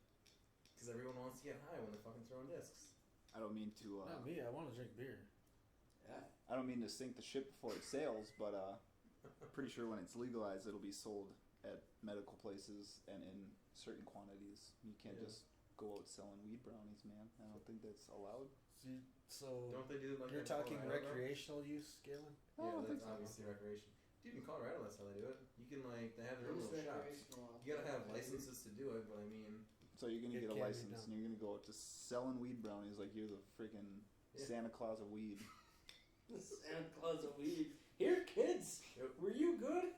Because everyone wants to get high when they're fucking throwing discs. I don't mean to. Not me. I want to drink beer. Yeah. I don't mean to sink the ship before it sails, but pretty sure when it's legalized, it'll be sold at medical places and in certain quantities. You can't just go out selling weed brownies, man. I don't think that's allowed. So Don't they do it like you're that in talking Colorado, recreational use, Galen? I don't Yeah, think that's so. obviously recreation. Dude, in Colorado, that's how they do it. You can like, they have their It own is little shops. recreational. You gotta have licenses to do it, but I mean, So you're gonna It get a can be license done. and you're gonna go out to selling weed brownies like you're the freaking Yeah. Santa Claus of weed. Santa Claus of weed. Here, kids. Yep. Were you good?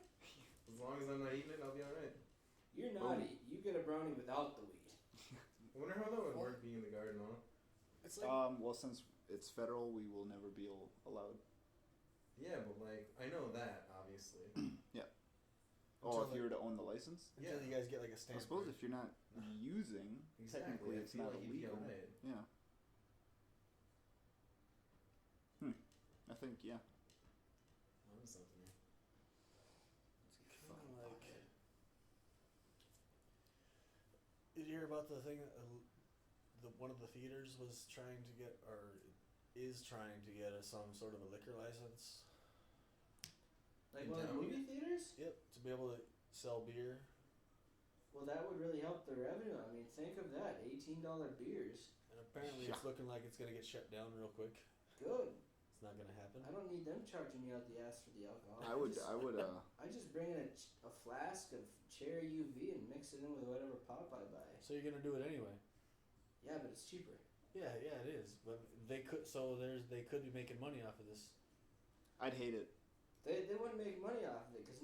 as long as I'm not eating it, I'll be alright. You're naughty. You get a brownie without the weed. I wonder how that would work being in the garden, huh? It's like Well, since it's federal, we will never be allowed. Yeah, but like, I know that, obviously. Oh, Until if you were to own the license? until you guys get like a I stamp. suppose if you're not using, technically I it's feel not like you'd be illegal. alright. Yeah. I think, yeah. On something. It's kind of like. Did you hear about the thing? One of the theaters was trying to get, or is trying to get some sort of a liquor license. Like In one of the town? movie theaters? Yep, to be able to sell beer. Well, that would really help the revenue. I mean, think of that. $18 beers. And apparently it's looking like it's gonna get shut down real quick. Good. It's not gonna happen. I don't need them charging me out the ass for the alcohol. I would, I just bring in a flask of cherry UV and mix it in with whatever pop I buy. So you're gonna do it anyway. Yeah, but it's cheaper. Yeah, it is. But they could. So they could be making money off of this. I'd hate it. They wouldn't make money off of it because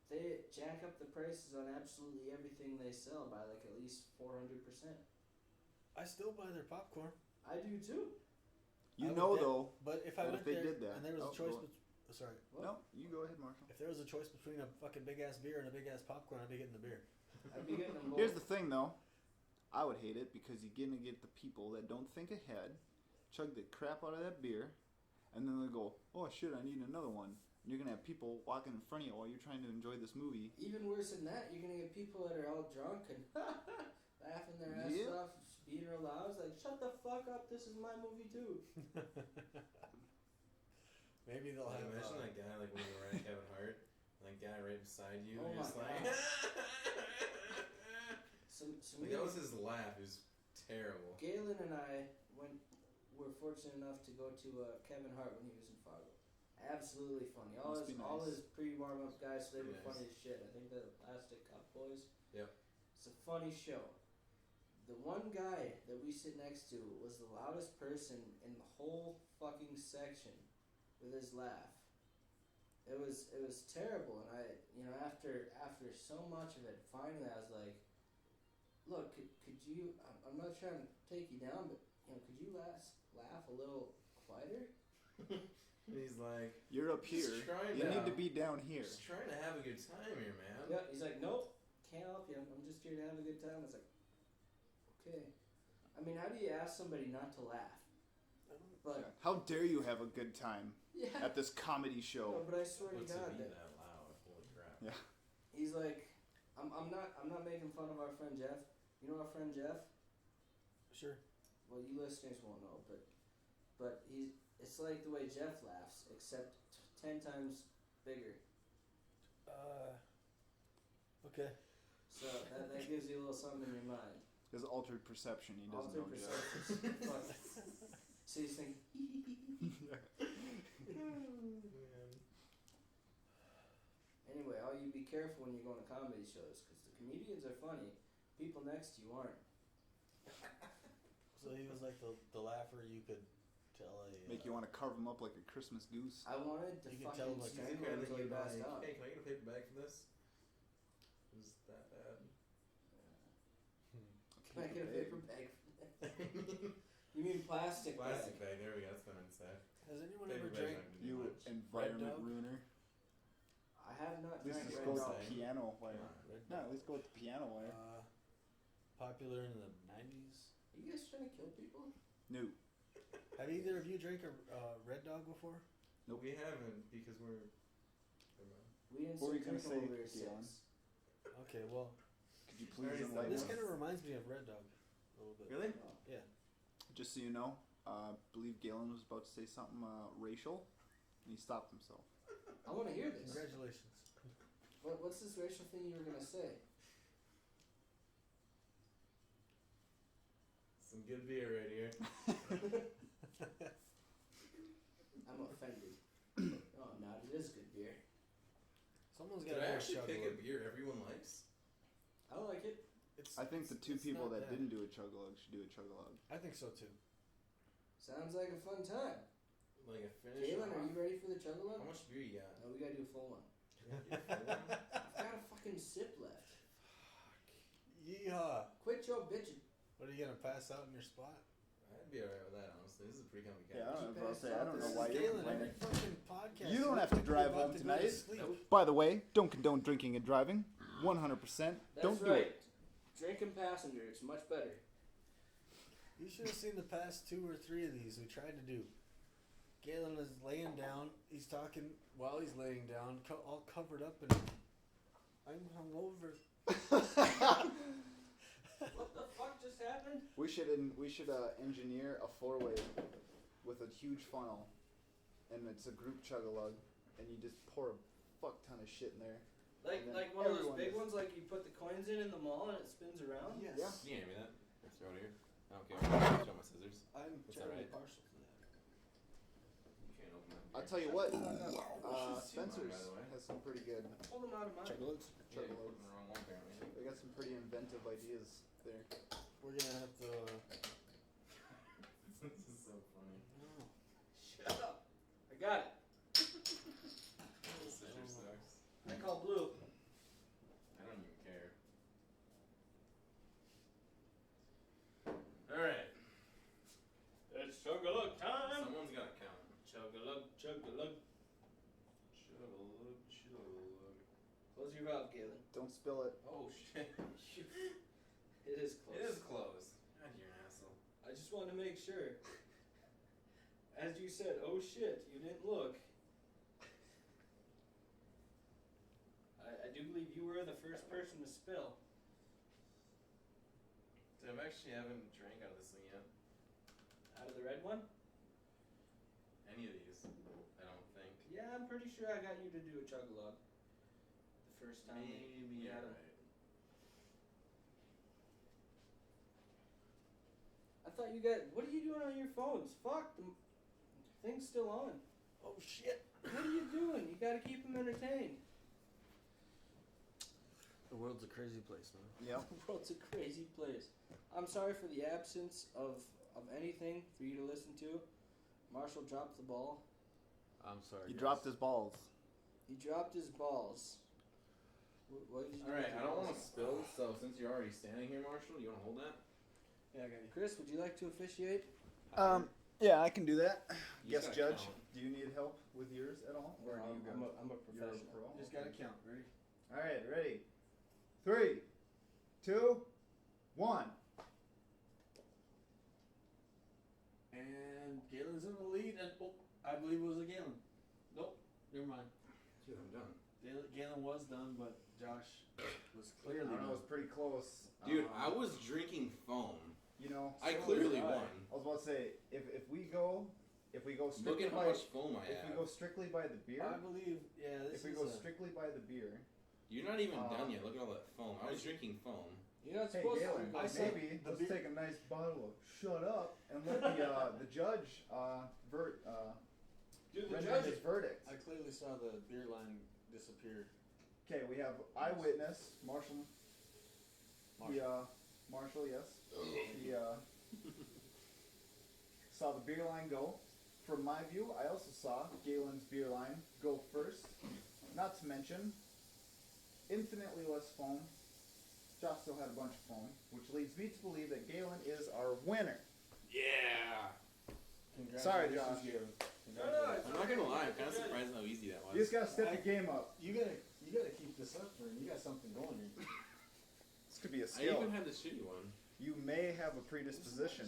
they jack up the prices on absolutely everything they sell by like at least 400%. I still buy their popcorn. I do too. You I would know, bet- though. But if I that went if they there did that- and there was oh, a choice, go on. sorry, What? No, you go ahead, Marshall. if there was a choice between a fucking big ass beer and a big ass popcorn, I'd be getting the beer. I'd be getting them both. Here's the thing, though. I would hate it because you're gonna get the people that don't think ahead, chug the crap out of that beer, and then they go, "Oh shit, I need another one." And you're gonna have people walking in front of you while you're trying to enjoy this movie. Even worse than that, you're gonna get people that are all drunk and laughing their asses Yeah. off, being real loud. It's like, shut the fuck up, this is my movie too. Maybe they'll Like, have. imagine that guy, like when you were at Kevin Hart, and that guy right beside you, Oh and you're my just like, God. So like, that was his laugh. It was terrible. Galen and I were fortunate enough to go to Kevin Hart when he was in Fargo. Absolutely funny. All Must his be all nice. his pre-warm up guys, so they were Nice. funny as shit. I think they're the Plastic Cup Boys. Yep. It's a funny show. The one guy that we sit next to was the loudest person in the whole fucking section with his laugh. It was terrible, and after so much of it, finally I was like, look, could you? I'm not trying to take you down, but could you laugh a little quieter? He's like, You're up here. Just trying You to- need to be down here. just trying to have a good time here, man. Yeah, he's like, nope, can't help you. I'm just here to have a good time. I was like, okay. I mean, how do you ask somebody not to laugh? But How dare you have a good time yeah, at this comedy show? no, but I swear to But to God be that that loud, holy crap. Yeah. he's like, I'm not making fun of our friend Jeff. You know our friend Jeff? Sure. Well, you listeners won't know, but it's like the way Jeff laughs, except 10 times bigger. Okay. So that gives you a little something in your mind. His altered perception. He doesn't Altered know Jeff. perceptions. Fuck. So he's thinking, Man. anyway, all you be careful when you're going to comedy shows, because the comedians are funny. People next to you aren't. So he was like the laugher you could tell a. Make you want to carve him up like a Christmas goose. I wanted to You can tell, fucking like, He's the strangle guy him that until he you'd passed like, out. hey, can I get a paper bag for this? It was that bad. Can I get a paper bag? You mean plastic bag? Plastic bag. There we go. That's what I meant to say. Has anyone Paper ever bag's drank? not gonna do You much. environment Dog? ruiner. I have not At least drank just Red go with Dog. the piano wire. Red No, at least go with the piano wire. Popular in the 90s. Are you guys trying to kill people? No. Have either of you drank a Red Dog before? Nope. We haven't because we're. Never mind. We didn't What were you start gonna drinking say, when we were Galen? 6. Okay, well, Could you please Already enlighten this us? kind of reminds me of Red Dog a little bit. Really? Oh. Yeah. Just so you know, I believe Galen was about to say something racial, and he stopped himself. I want to hear this. Congratulations. What's this racial thing you were gonna say? Some good beer right here. I'm offended. No, I'm not. It is good beer. Someone's Did got I to actually chug pick a a beer everyone likes? I like it. I think the two it's people not that bad. didn't do a chug-a-lug should do a chug-a-lug. I think so too. Sounds like a fun time. Like a finish. Galen, are you ready for the How chuggalug? much beer you got? No, we gotta do a full one. Can I do a full one? I've got a fucking sip left. Yeehaw. Quit your bitching. What are you gonna pass out in your spot? I'd be alright with that, honestly. This is a pretty comfy Yeah, I couch. don't know. I don't know This why is you're Galen, every complaining. fucking podcast. You don't look have to like you're drive about home to go to tonight. sleep. Nope. By the way, don't condone drinking and driving. 100%. That's Don't do right. it. Drinking passenger, it's much better. You should have seen the past 2 or 3 of these we tried to do. Galen is laying down. He's talking while he's laying down, all covered up, and I'm hungover. What the fuck just happened? We should engineer a 4-way with a huge funnel, and it's a group chug-a-lug, and you just pour a fuck ton of shit in there. Like And then like one of those everyone big is- ones, like you put the coins in the mall and it spins around? Yes. Yeah. Can you hand me that? Or throw it here. I don't care. I'll show my scissors. I'm Is that totally right? partial to that. You can't open that. I'll beer. tell you what, This is too much, Spencer's by the way. has some pretty good Pull them out of mine. Chug-a-lugs. Yeah, you're putting the wrong one apparently. They got some pretty inventive ideas there. We're gonna have to. This is so funny. Shut up. I got it. This scissor sucks. I call blue. I don't even care. Alright. It's chug-a-lug time. Someone's gotta count. Chug-a-lug, chug-a-lug. Chug-a-lug, chug-a-lug. Close your valve, Galen. Don't spill it. Oh shit. It is close. It is closed. God, you're an asshole. I just wanted to make sure. As you said, oh shit, you didn't look. I do believe you were the first person to spill. Dude, I actually haven't drank out of this thing yet. Out of the red one? Any of these, I don't think. Yeah, I'm pretty sure I got you to do a chug-a-lug. The first time Maybe we you're had 'em. right. I thought you got. What are you doing on your phones? Fuck, the thing's still on. Oh shit! What are you doing? You gotta keep them entertained. The world's a crazy place, man. Yep. The world's a crazy place. I'm sorry for the absence of anything for you to listen to. Marshall dropped the ball. I'm sorry. He guys. dropped his balls. He dropped his balls. What did you do? Alright, with I your don't balls? want to spill, so since you're already standing here, Marshall, you want to hold that? Yeah, I got you. Chris, would you like to officiate? Yeah, I can do that. You Yes, gotta Judge. count. Do you need help with yours at all? Or do you go? I'm a You're a professional. pro? Just gotta count. Ready? All right, ready. 3, 2, 1. And Galen's in the lead, and I believe it was a Galen. Nope, never mind. Dude, I'm done. Galen was done, but Josh was I clearly don't know, it done. was pretty close. Dude, I was drinking foam. You know, I So clearly was I. won. I was about to say if we go Look strictly at how by much foam I if we have. go strictly by the beer, I believe, yeah. This if we is go a, strictly by the beer, You're not even Uh, done yet. Look at all that foam. I was drinking foam. You're not hey supposed Galen, to. I said maybe the let's beer- take a nice bottle of "Shut Up" and let the judge Do the render judge. his verdict. I clearly saw the beer line disappear. Okay, we have eyewitness Marshall. Marshall, yes. He saw the beer line go. From my view, I also saw Galen's beer line go first. Not to mention, infinitely less foam, Josh still had a bunch of foam, which leads me to believe that Galen is our winner. Yeah. Sorry, Congratulations, Josh. Galen. I'm not gonna lie. I'm kind of surprised how easy that was. You just gotta step the game up. You gotta keep this up, man. You got something going here. This could be a I skill. even had the shitty one. You may have a predisposition.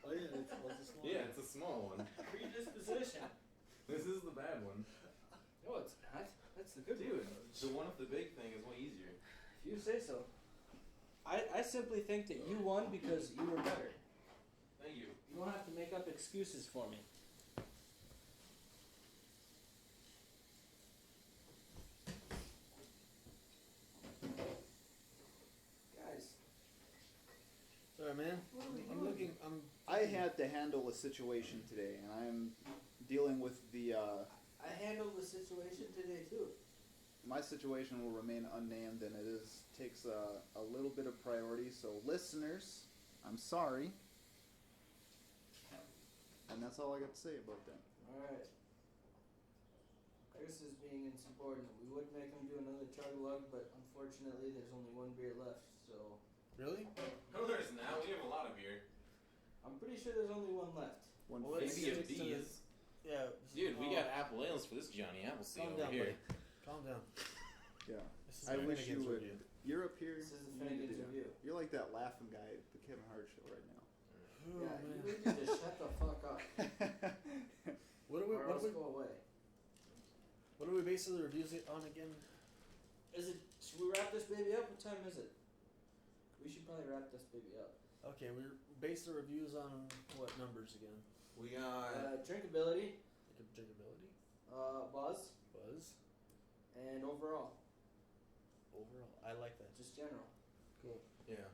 Oh yeah, it's a small Yeah, it's a small one. Predisposition. This is the bad one. No, it's not. That's the good Dude, one. the one with the big thing is way easier. If you say so. I simply think that you won because you were better. Thank you. You don't have to make up excuses for me. Guys, Sorry, man. I'm looking. I had to handle a situation today, and I'm dealing with the. I handled the situation today too. My situation will remain unnamed, and it takes a little bit of priority. So, listeners, I'm sorry, and that's all I got to say about that. Alright. Chris is being insubordinate. We would make him do another chug lug, but unfortunately there's only one beer left, so Really? No, there's not. We have a lot of beer. I'm pretty sure there's only one left. One Well, let's Maybe a stick to B's. Yeah. Dude, we got apple ales for this Johnny Appleseed Calm over down, here. buddy. Calm down. Yeah, This is I the wish you Finnegans would. review. You're up here. This is the you need to Finnegans do- review. You're like that laughing guy at the Kevin Hart show right now. Oh, Yeah, man. you need to shut the fuck up. What are we? Or What else are we? go away. What are we basing the reviews on again? Should we wrap this baby up? What time is it? We should probably wrap this baby up. Okay, we base the reviews on what numbers again? We got. Drinkability, Like drinkability, buzz, buzz, and overall. overall. I like that. Just general. Cool. Yeah.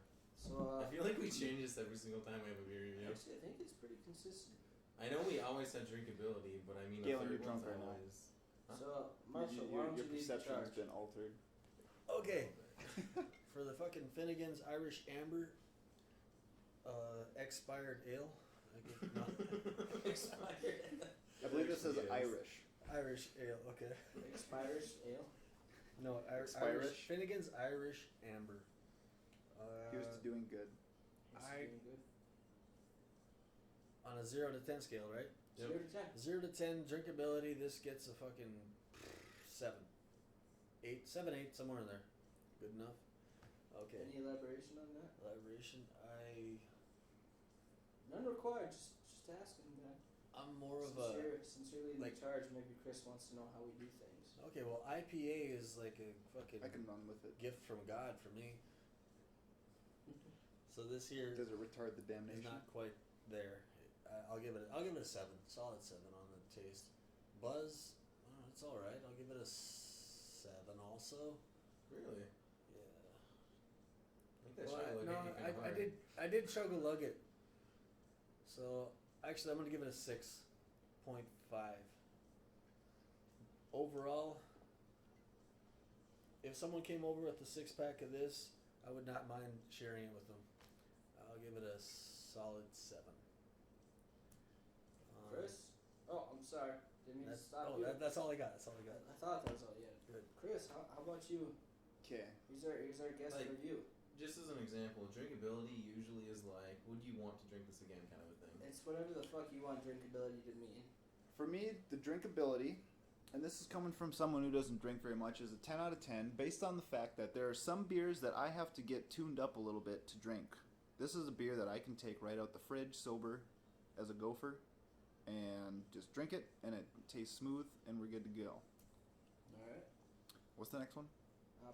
So, I feel like we change this every single time we have a beer review. actually, I think it's pretty consistent. I know we always said drinkability, but I mean the Galen, third you're one's drunk right now. always. Huh? So, Marshall, why don't your you lead the perception has charge? been altered. Okay. For the fucking Finnegans Irish Amber, expired ale. I guess not. Expired. I believe this says Yes. Irish. Irish ale. Okay. Expired ale. No, Expirish? Irish. Finnegans Irish Amber. Here's to doing good. It's I- doing good. On a 0 to 10 scale, right? Yep. 0 to 10. 0 to 10 drinkability. This gets a fucking 7, 8, 7, 8, somewhere in there. Good enough. Okay. Any elaboration on that? Elaboration. None required. Just asking, man. I'm more of a. Sincerely in like- the charge. Maybe Chris wants to know how we do things. Okay, well, IPA is like a fucking I can run with it. gift from God for me. So this here Does it retard the is damnation? not quite there. I'll give it a 7, solid 7 on the taste. Buzz, it's all right. I'll give it a 7 also. Really? Yeah. I think that Well, shot looked no, kinda hard. I did chug a lug it. So actually, I'm gonna give it a 6.5. Overall, if someone came over with a 6-pack of this, I would not mind sharing it with them. I'll give it a solid 7. Chris? Oh, I'm sorry. Didn't mean to stop you. That's all I got. That's all I got. I thought that was all you had. Good. Chris, how about you? Okay. Here's our guest Like- review. Just as an example, drinkability usually is like, would you want to drink this again kind of a thing. It's whatever the fuck you want drinkability to mean. For me, the drinkability, and this is coming from someone who doesn't drink very much, is a 10 out of 10 based on the fact that there are some beers that I have to get tuned up a little bit to drink. This is a beer that I can take right out the fridge sober as a gopher and just drink it, and it tastes smooth, and we're good to go. Alright. What's the next one?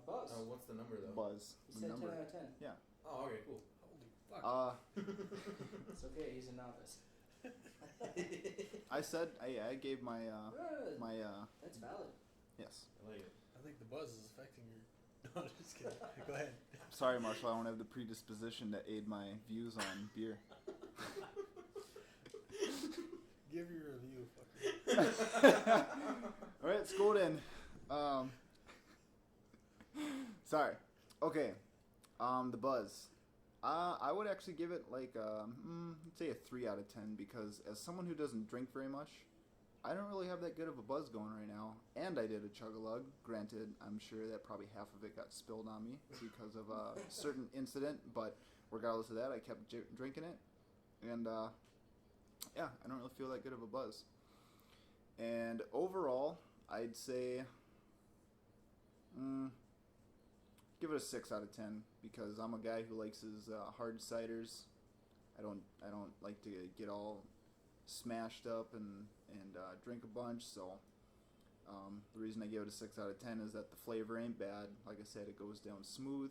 Buzz. Oh, what's the number though? Buzz. He The said number. 10 out of 10. Oh, okay, cool. Holy fuck. It's okay, he's a novice. I said I gave my Good. my That's valid. yes. I like it. I think the buzz is affecting your. No, just kidding. Go ahead. Sorry, Marshall. I don't have the predisposition to aid my views on beer. Give your review, fucker. All right, let's go then. Sorry. Okay. The buzz. I would actually give it like let's say a 3 out of 10 because as someone who doesn't drink very much, I don't really have that good of a buzz going right now. And I did a chug-a-lug. Granted, I'm sure that probably half of it got spilled on me because of a certain incident. But regardless of that, I kept drinking it. And, yeah, I don't really feel that good of a buzz. And overall, I'd say... give it a 6 out of 10 because I'm a guy who likes his hard ciders. I don't like to get all smashed up and drink a bunch. So the reason I give it a 6 out of 10 is that the flavor ain't bad. Like I said, it goes down smooth.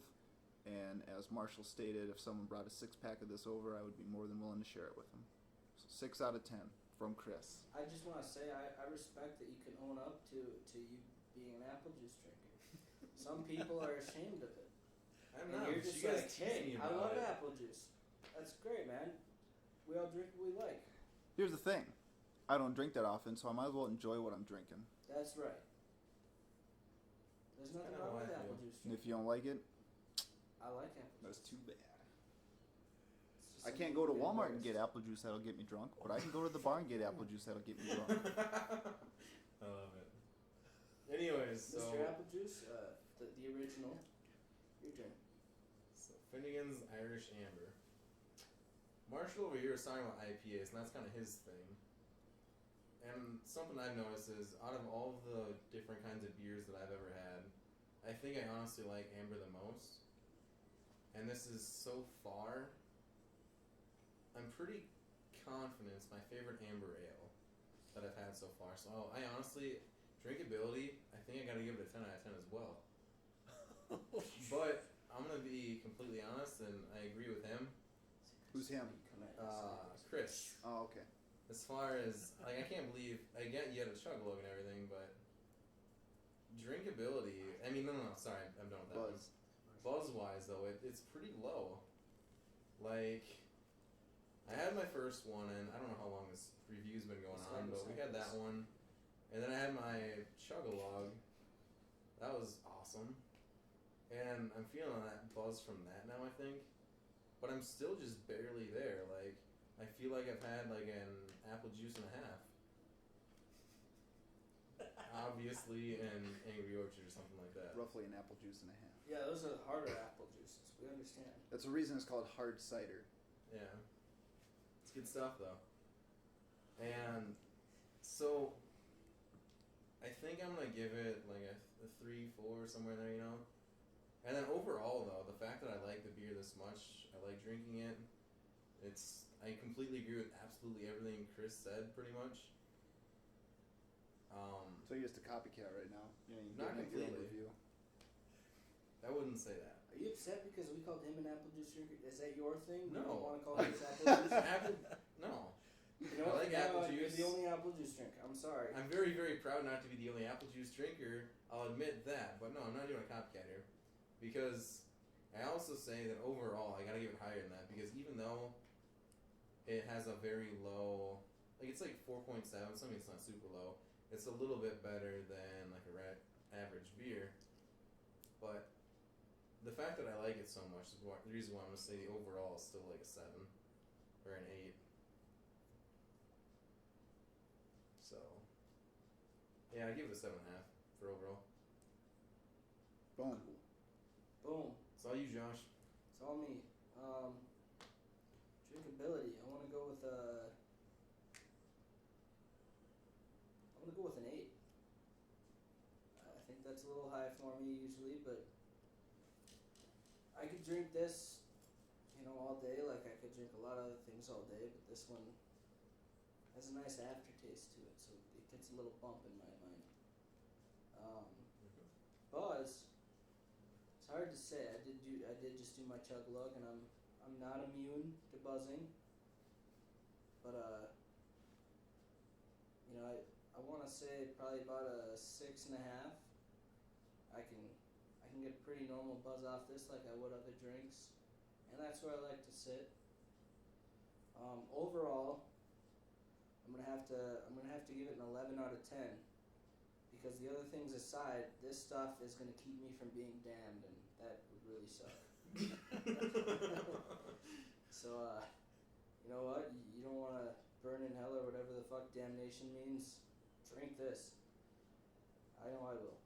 And as Marshall stated, if someone brought a 6-pack of this over, I would be more than willing to share it with them. So 6 out of 10 from Chris. I just want to say I respect that you can own up to you being an apple juice drinker. Some people are ashamed of it. I'm And not. you're just You guys like, tease hey, me I about love it. apple juice. That's great, man. We all drink what we like. Here's the thing. I don't drink that often, so I might as well enjoy what I'm drinking. That's right. There's nothing kinda wrong how with I apple feel. juice And if drinking. you don't like it, I like apple juice. that's too bad. It's just I can't something go to be Walmart and get embarrassed. apple juice that'll get me drunk, but I can go to the bar and get apple juice that'll get me drunk. I love it. Anyways, so Mr. Apple Juice, the original. Your turn. Finnegans Irish Amber. Marshall over here is talking about IPAs, and that's kind of his thing. And something I've noticed is, out of all of the different kinds of beers that I've ever had, I think I honestly like Amber the most. And this is so far, I'm pretty confident it's my favorite Amber Ale that I've had so far. So I honestly, drinkability, I think I gotta give it a 10 out of 10 as well. But I'm gonna be completely honest, and I agree with him. Who's him? Chris. Oh, okay. As far as, like, I can't believe, I get you had a chug-a-lug and everything, but drinkability, I mean, no, sorry, I'm done with that one. Buzz-wise, though, it's pretty low. Like, I had my first one, and I don't know how long this review's been going on, but we had that one. And then I had my chug-a-lug. That was awesome. And I'm feeling that buzz from that now, I think. But I'm still just barely there. Like, I feel like I've had, like, an apple juice and a half. Obviously, an Angry Orchard or something like that. Roughly an apple juice and a half. Yeah, those are harder apple juices. We understand. That's the reason it's called hard cider. Yeah. It's good stuff, though. And so, I think I'm going to give it, like, a 3, 4, somewhere in there, you know? And then overall, though, the fact that I like the beer this much, I like drinking it, I completely agree with absolutely everything Chris said, pretty much. So you're just a copycat right now. You know, you Not make your own completely. review. I wouldn't say that. Are you upset because we called him an apple juice drinker? Is that your thing? You No. don't want to call him apple juice? No. You know, I like apple You're juice. the only apple juice drinker. I'm sorry. I'm very, very proud not to be the only apple juice drinker. I'll admit that. But no, I'm not doing a copycat here. Because I also say that overall, I gotta give it higher than that. Because even though it has a very low, like it's like 4.7, something it's not super low. It's a little bit better than like a average beer. But the fact that I like it so much is the reason why I'm gonna say the overall is still like a 7 or an 8. So yeah, I give it a 7.5 for overall. Boom. Boom. It's all you, Josh. It's all me. Drinkability. I want to go with an 8. I think that's a little high for me usually, but I could drink this, all day. Like I could drink a lot of other things all day, but this one has a nice aftertaste to it, so it gets a little bump in my mind. Buzz. It's hard to say. I did just do my chug lug, and I'm not immune to buzzing. But I want to say probably about a 6.5. I can get a pretty normal buzz off this, like I would other drinks, and that's where I like to sit. Overall, I'm gonna have to give it an 11 out of 10. Because the other things aside, this stuff is going to keep me from being damned, and that would really suck. So, you know what? You don't want to burn in hell or whatever the fuck damnation means. drink this. I know I will.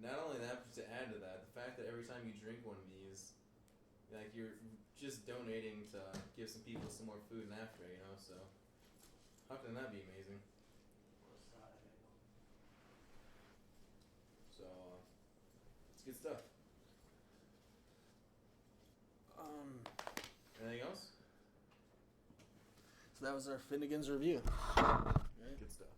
Not only that, but to add to that, the fact that every time you drink one of these, like you're just donating to give some people some more food and after, you know. So how can that be amazing? So it's good stuff. Anything else? So that was our Finnegans review. Good stuff.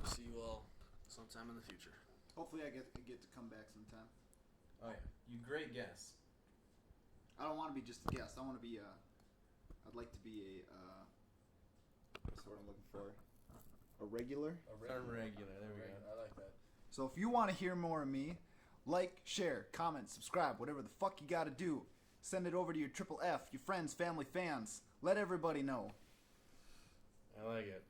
See you all sometime in the future. Hopefully I get to come back sometime. Oh yeah, you great guess. I don't want to be just a guest. I want to be I'd like to be what's the word I'm looking for? A regular? A regular. There we go. I like that. So if you want to hear more of me, like, share, comment, subscribe, whatever the fuck you gotta do. Send it over to your triple F, your friends, family, fans. Let everybody know. I like it.